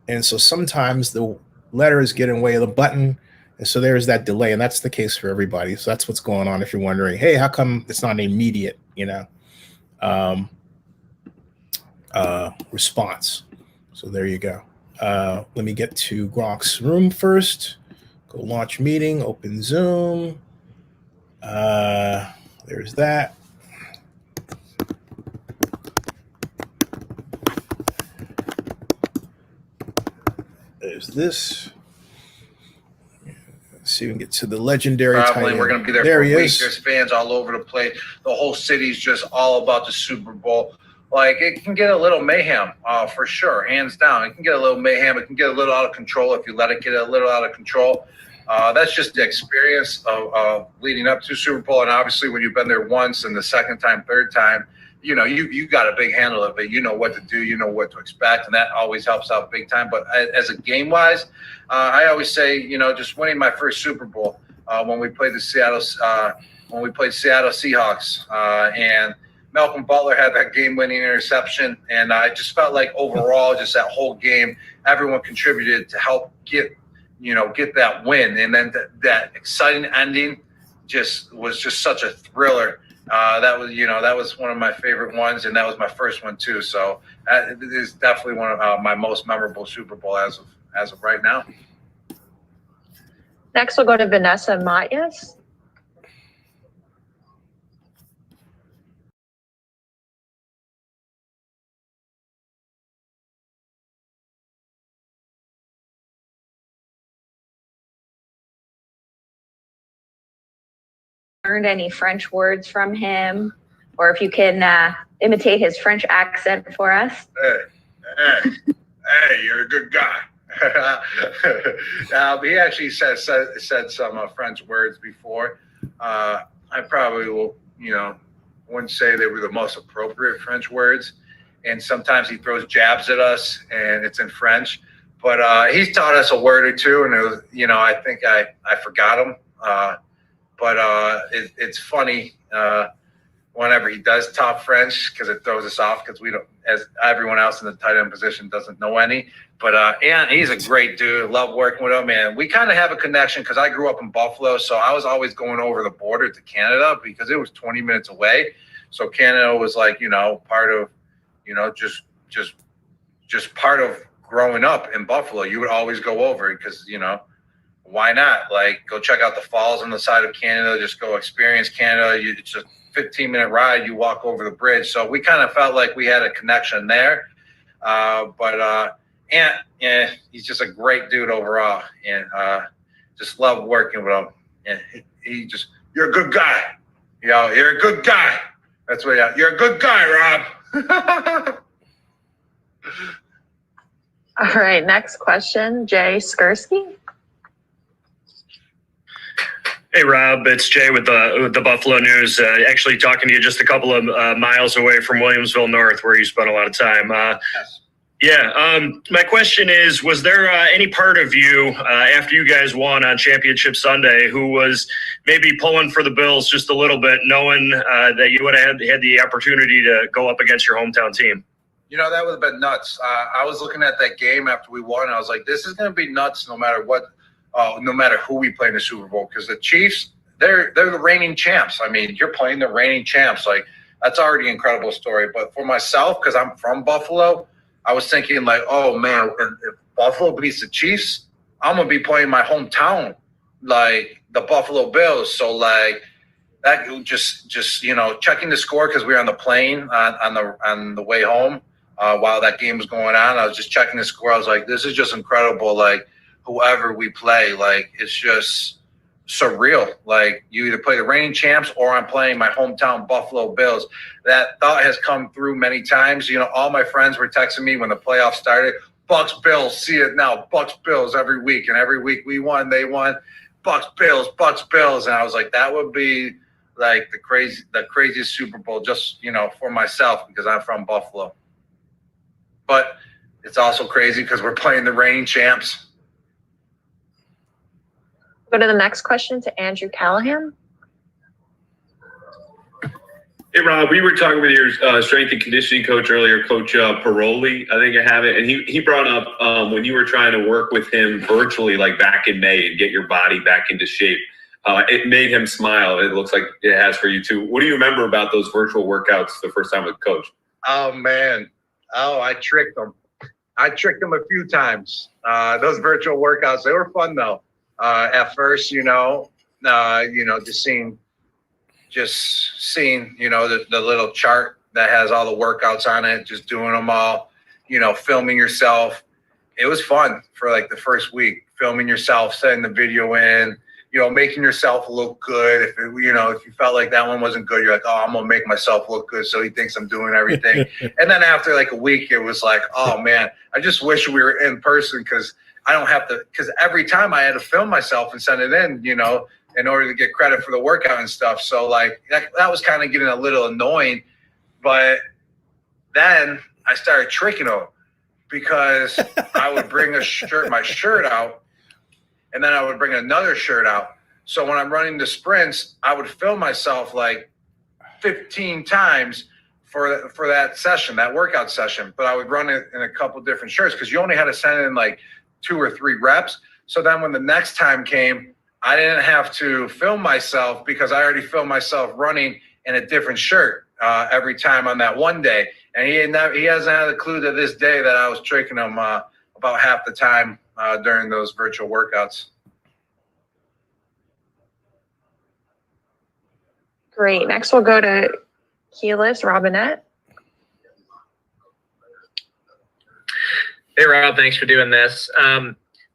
And so sometimes the letters get in the way of the button. And so there's that delay. And that's the case for everybody. So that's what's going on. If you're wondering, hey, how come it's not an immediate, response? So there you go. Let me get to Gronk's room first. Go launch meeting, open Zoom. There's that. There's this. Let's see if we can get to the legendary Probably tight we're end. going to be there There for a he week. is. There's fans all over the place. The whole city's just all about the Super Bowl. Like, it can get a little mayhem, for sure, hands down. It can get a little mayhem. It can get a little out of control if you let it get a little out of control. That's just the experience of leading up to Super Bowl. And obviously, when you've been there once and the second time, third time, you got a big handle of it. You know what to do. You know what to expect. And that always helps out big time. But as a game-wise, I always say, just winning my first Super Bowl when we played the Seattle Seahawks and Malcolm Butler had that game-winning interception, and I just felt like overall, just that whole game, everyone contributed to help get that win, and then that exciting ending was just such a thriller. That was one of my favorite ones, and that was my first one too. So it is definitely one of my most memorable Super Bowl as of right now. Next, we'll go to Vanessa Matias. Learned any French words from him? or if you can imitate his French accent for us. Hey, you're a good guy. He actually said some French words before. I probably will, wouldn't say they were the most appropriate French words. And sometimes he throws jabs at us, and it's in French. But he's taught us a word or two, and it was, I think I forgot them. But it's funny whenever he does talk French, because it throws us off, because we don't, as everyone else in the tight end position doesn't know any. But he's a great dude. Love working with him, and we kind of have a connection because I grew up in Buffalo, so I was always going over the border to Canada because it was 20 minutes away. So Canada was like, part of, just part of growing up in Buffalo. You would always go over because, why not? Like, go check out the falls on the side of Canada. Just go experience Canada. It's a 15-minute ride. You walk over the bridge. So we kind of felt like we had a connection there. But he's just a great dude overall, and just love working with him. And you're a good guy. You're a good guy. That's what you're a good guy, Rob. All right, next question, Jay Skursky. Hey, Rob, it's Jay with the Buffalo News. Actually talking to you just a couple of miles away from Williamsville North, where you spent a lot of time. My question is, was there any part of you after you guys won on Championship Sunday who was maybe pulling for the Bills just a little bit, knowing that you would have had the opportunity to go up against your hometown team? That would have been nuts. I was looking at that game after we won, and I was like, this is going to be nuts no matter what, no matter who we play in the Super Bowl, because the Chiefs, they're the reigning champs. I mean, you're playing the reigning champs. Like, that's already an incredible story. But for myself, because I'm from Buffalo, I was thinking like, oh man, if Buffalo beats the Chiefs, I'm gonna be playing my hometown, like the Buffalo Bills. So like that, just checking the score because we were on the plane on the way home while that game was going on. I was just checking the score. I was like, this is just incredible. Like, whoever we play, like, it's just surreal. Like, you either play the reigning champs or I'm playing my hometown Buffalo Bills. That thought has come through many times. All my friends were texting me when the playoffs started, Bucs Bills, see it now, Bucs Bills every week. And every week we won, they won, Bucs Bills. And I was like, that would be like the craziest Super Bowl just, for myself, because I'm from Buffalo. But it's also crazy because we're playing the reigning champs. Go to the next question to Andrew Callahan. Hey, Rob, we were talking with your strength and conditioning coach earlier, Coach Paroli, I think I have it. And he brought up when you were trying to work with him virtually, like back in May, and get your body back into shape. It made him smile. It looks like it has for you too. What do you remember about those virtual workouts the first time with Coach? Oh, man. I tricked him. I tricked him a few times. Those virtual workouts, they were fun though. At first, just seeing, the little chart that has all the workouts on it, just doing them all, filming yourself. It was fun for like the first week, filming yourself, sending the video in, making yourself look good. If you felt like that one wasn't good, you're like, oh, I'm going to make myself look good so he thinks I'm doing everything. And then after like a week, it was like, oh man, I just wish we were in person because I don't have to, because every time I had to film myself and send it in, in order to get credit for the workout and stuff. So like that was kind of getting a little annoying. But then I started tricking him because I would bring my shirt out, and then I would bring another shirt out. So when I'm running the sprints, I would film myself like 15 times for that session, that workout session. But I would run it in a couple different shirts because you only had to send in like 2 or 3 reps. So then when the next time came, I didn't have to film myself because I already filmed myself running in a different shirt every time on that one day. And he hasn't had a clue to this day that I was tricking him about half the time during those virtual workouts. Great. Next, we'll go to Keyless Robinette. Hey, Rob, thanks for doing this.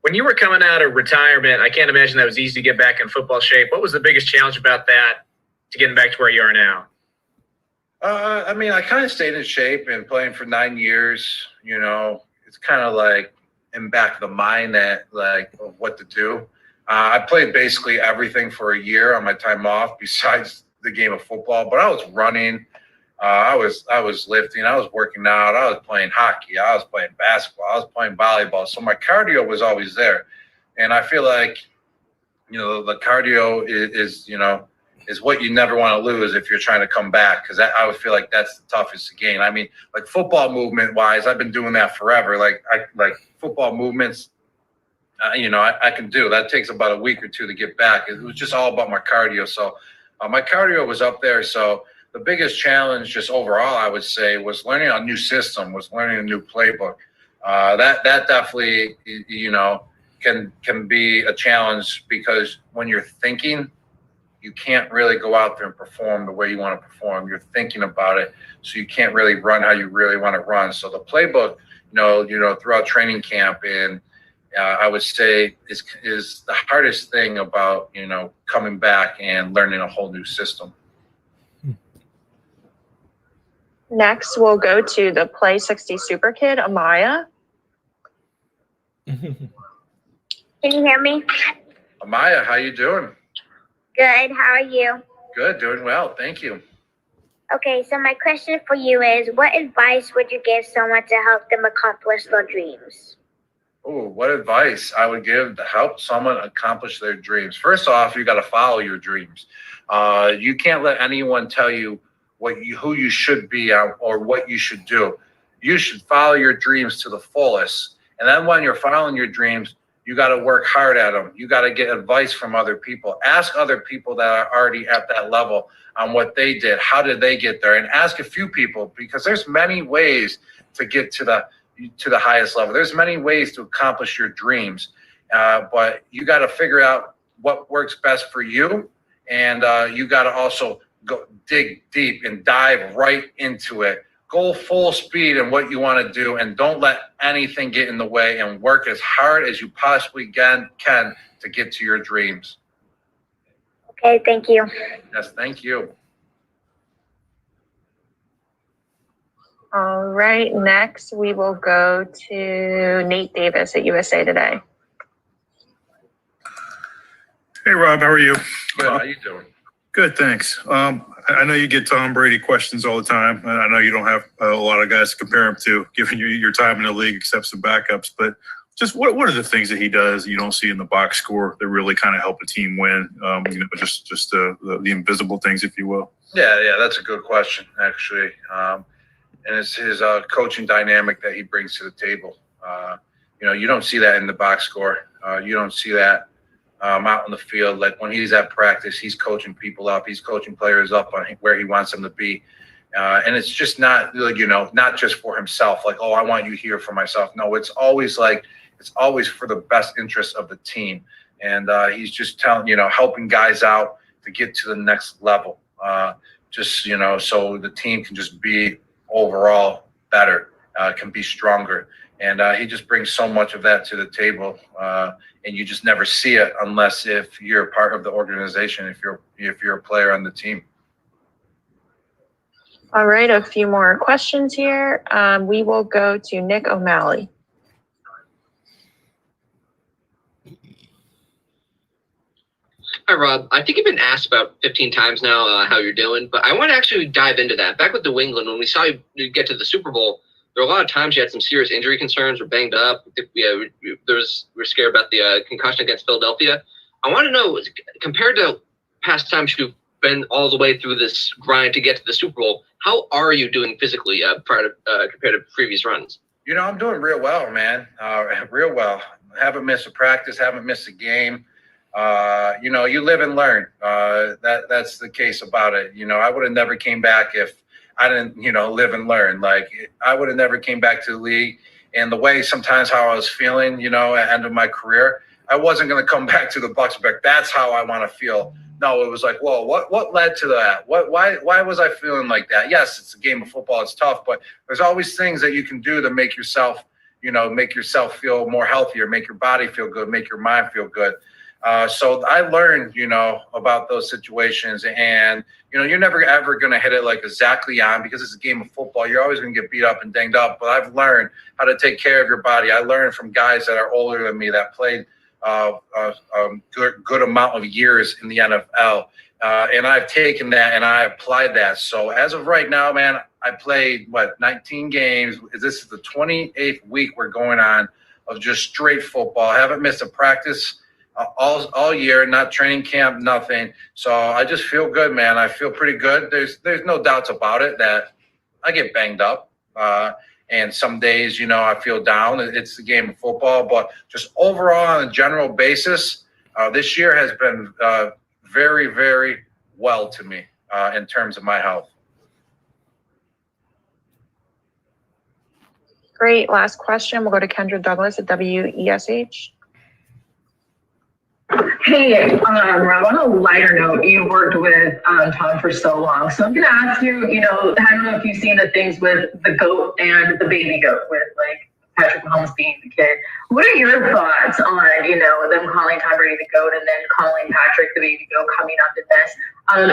When you were coming out of retirement, I can't imagine that was easy to get back in football shape. What was the biggest challenge about that to getting back to where you are now? I mean, I kind of stayed in shape and playing for 9 years. You know, it's kind of like in back of the mind that like of what to do. I played basically everything for a year on my time off besides the game of football. But I was running, I was lifting, I was working out, I was playing hockey, I was playing basketball, I was playing volleyball. So my cardio was always there, and I feel like the cardio is what you never want to lose if you're trying to come back, because I would feel like that's the toughest to gain. I mean, like football movement wise, I've been doing that forever. Like football movements, I can do. That takes about a week or two to get back. It was just all about my cardio. So my cardio was up there. So the biggest challenge just overall, I would say, was learning a new system, was learning a new playbook. That definitely, can be a challenge, because when you're thinking, you can't really go out there and perform the way you want to perform. You're thinking about it, so you can't really run how you really want to run. So the playbook, throughout training camp, and I would say is the hardest thing about coming back and learning a whole new system. Next, we'll go to the Play 60 Super Kid, Amaya. Can you hear me? Amaya, how you doing? Good. How are you? Good, doing well. Thank you. Okay, so my question for you is, what advice would you give someone to help them accomplish their dreams? Oh, what advice I would give to help someone accomplish their dreams? First off, you got to follow your dreams. You can't let anyone tell you who you should be or what you should do. You should follow your dreams to the fullest. And then when you're following your dreams, you got to work hard at them. You got to get advice from other people. Ask other people that are already at that level on what they did. How did they get there? And ask a few people, because there's many ways to get to the highest level. There's many ways to accomplish your dreams, but you got to figure out what works best for you, and you got to also go dig deep and dive right into it. Go full speed in what you want to do, and don't let anything get in the way, and work as hard as you possibly can to get to your dreams. Okay, thank you. Yes, thank you. All right, next we will go to Nate Davis at USA Today. Hey, Rob, how are you? Good, how you doing? Good, thanks. I know you get Tom Brady questions all the time, and I know you don't have a lot of guys to compare him to, given your time in the league, except some backups. But just what are the things that he does you don't see in the box score that really kind of help a team win? Just the invisible things, if you will. Yeah, that's a good question, actually. And it's his coaching dynamic that he brings to the table. You don't see that in the box score. You don't see that out in the field. Like when he's at practice, he's coaching people up. He's coaching players up on where he wants them to be. And it's just not, not just for himself. Like, oh, I want you here for myself. No, it's always for the best interest of the team. And he's just helping guys out to get to the next level. So the team can just be overall better, can be stronger. And he just brings so much of that to the table, and you just never see it unless if you're a part of the organization, if you're a player on the team. All right, a few more questions here. We will go to Nick O'Malley. Hi, Rob. I think you've been asked about 15 times now how you're doing, but I want to actually dive into that. Back with New England, when we saw you get to the Super Bowl, there were a lot of times you had some serious injury concerns or banged up. We're scared about the concussion against Philadelphia. I want to know, compared to past times you've been all the way through this grind to get to the Super Bowl, how are you doing physically compared to previous runs? I'm doing real well, man. Real well. Haven't missed a practice. Haven't missed a game. You live and learn. That's the case about it. I would have never came back if I didn't, live and learn. Like, I would have never came back to the league. And the way sometimes how I was feeling, at the end of my career, I wasn't going to come back to the Bucs. But that's how I want to feel. No, it was like, whoa, what led to that? Why was I feeling like that? Yes, it's a game of football. It's tough, but there's always things that you can do to make yourself, feel more healthier, make your body feel good, make your mind feel good. So I learned, about those situations, and you're never ever going to hit it like exactly on, because it's a game of football. You're always going to get beat up and dinged up. But I've learned how to take care of your body. I learned from guys that are older than me that played a good amount of years in the NFL, and I've taken that and I applied that. So as of right now, man, I played 19 games. This is the 28th week we're going on of just straight football. I haven't missed a practice all year, not training camp, nothing. So I just feel good, man. I feel pretty good. There's no doubts about it that I get banged up. And some days, I feel down. It's the game of football. But just overall, on a general basis, this year has been very, very well to me in terms of my health. Great. Last question. We'll go to Kendra Douglas at WESH. Hey, Rob, on a lighter note, you worked with Tom for so long. So I'm going to ask you, I don't know if you've seen the things with the GOAT and the baby GOAT with Patrick Mahomes being the kid. What are your thoughts on, them calling Tom Brady the GOAT and then calling Patrick the baby GOAT coming up in this?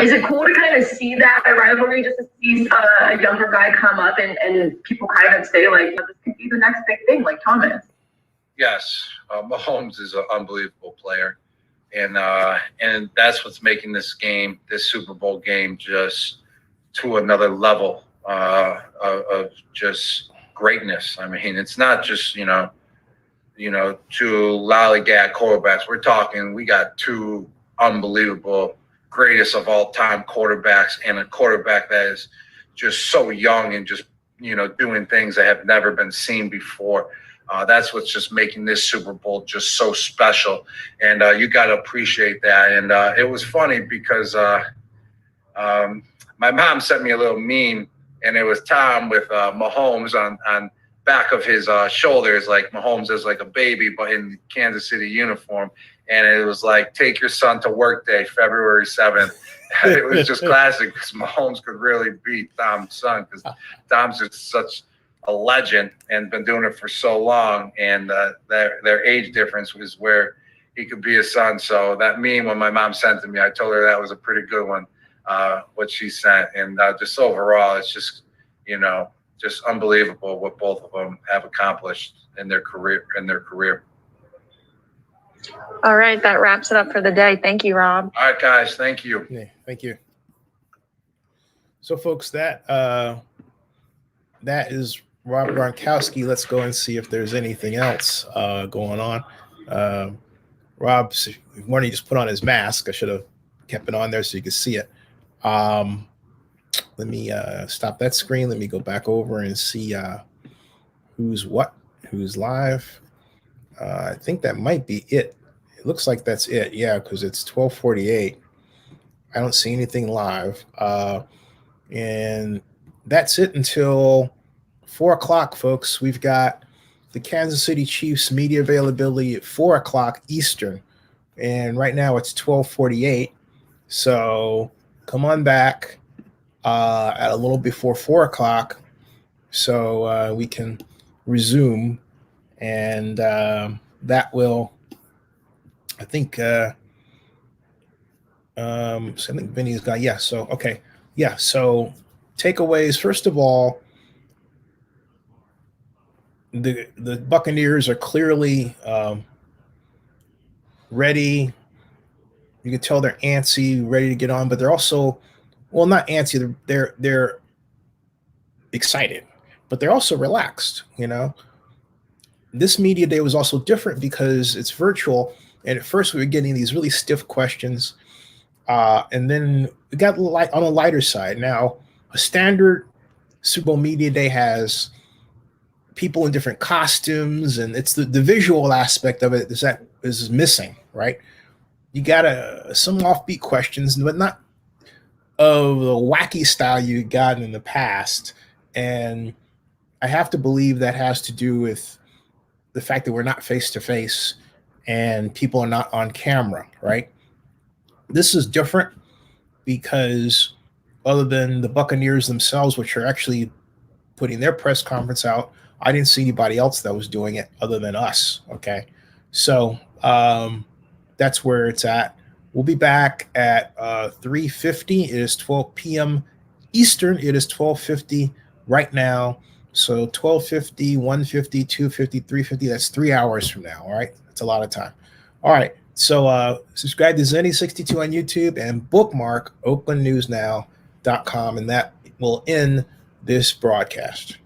Is it cool to kind of see that rivalry, just to see a younger guy come up and people kind of say, this could be the next big thing, like Thomas? Yes, Mahomes is an unbelievable player. And that's what's making this Super Bowl game, just to another level of just greatness. I mean, it's not just, two lollygag quarterbacks. We're talking, we got two unbelievable greatest of all time quarterbacks, and a quarterback that is just so young and just, doing things that have never been seen before. That's what's just making this Super Bowl just so special. And you got to appreciate that. And it was funny because my mom sent me a little meme, and it was Tom with Mahomes on back of his shoulders, like Mahomes is like a baby, but in Kansas City uniform. And it was like, take your son to work day, February 7th. It was just classic because Mahomes could really beat Tom's son, because Tom's just such a legend and been doing it for so long, and their age difference was where he could be his son. So that meme, when my mom sent to me, I told her that was a pretty good one, what she sent. And just overall, it's just, just unbelievable what both of them have accomplished in their career. All right. That wraps it up for the day. Thank you, Rob. All right, guys. Thank you. Yeah, thank you. So, folks, that is Rob Gronkowski. Let's go and see if there's anything else going on. Rob, why don't you just put on his mask? I should have kept it on there so you could see it. Let me stop that screen. Let me go back over and see who's live. I think that might be it. It looks like that's it. Yeah, because it's 12:48. I don't see anything live. And that's it until 4 o'clock, folks. We've got the Kansas City Chiefs media availability at 4 o'clock Eastern. And right now it's 12:48. So come on back at a little before 4 o'clock so we can resume. And that will, I think Vinny's got, yeah. So, okay. Yeah. So takeaways, first of all, the Buccaneers are clearly ready. You can tell they're antsy, ready to get on, but they're also, well, not antsy. They're excited, but they're also relaxed. This media day was also different because it's virtual, and at first we were getting these really stiff questions, and then we got on the lighter side. Now, a standard Super Bowl media day has people in different costumes, and it's the visual aspect of it is missing, right? You got some offbeat questions, but not of the wacky style you got in the past. And I have to believe that has to do with the fact that we're not face to face and people are not on camera, right? This is different because other than the Buccaneers themselves, which are actually putting their press conference out, I didn't see anybody else that was doing it other than us. Okay. So that's where it's at. We'll be back at 3:50. It is 12 p.m. Eastern. It is 12:50 right now. So 12:50, 1:50, 2:50, 3:50. That's 3 hours from now. All right. That's a lot of time. All right. So subscribe to Zenny62 on YouTube and bookmark oaklandnewsnow.com, and that will end this broadcast.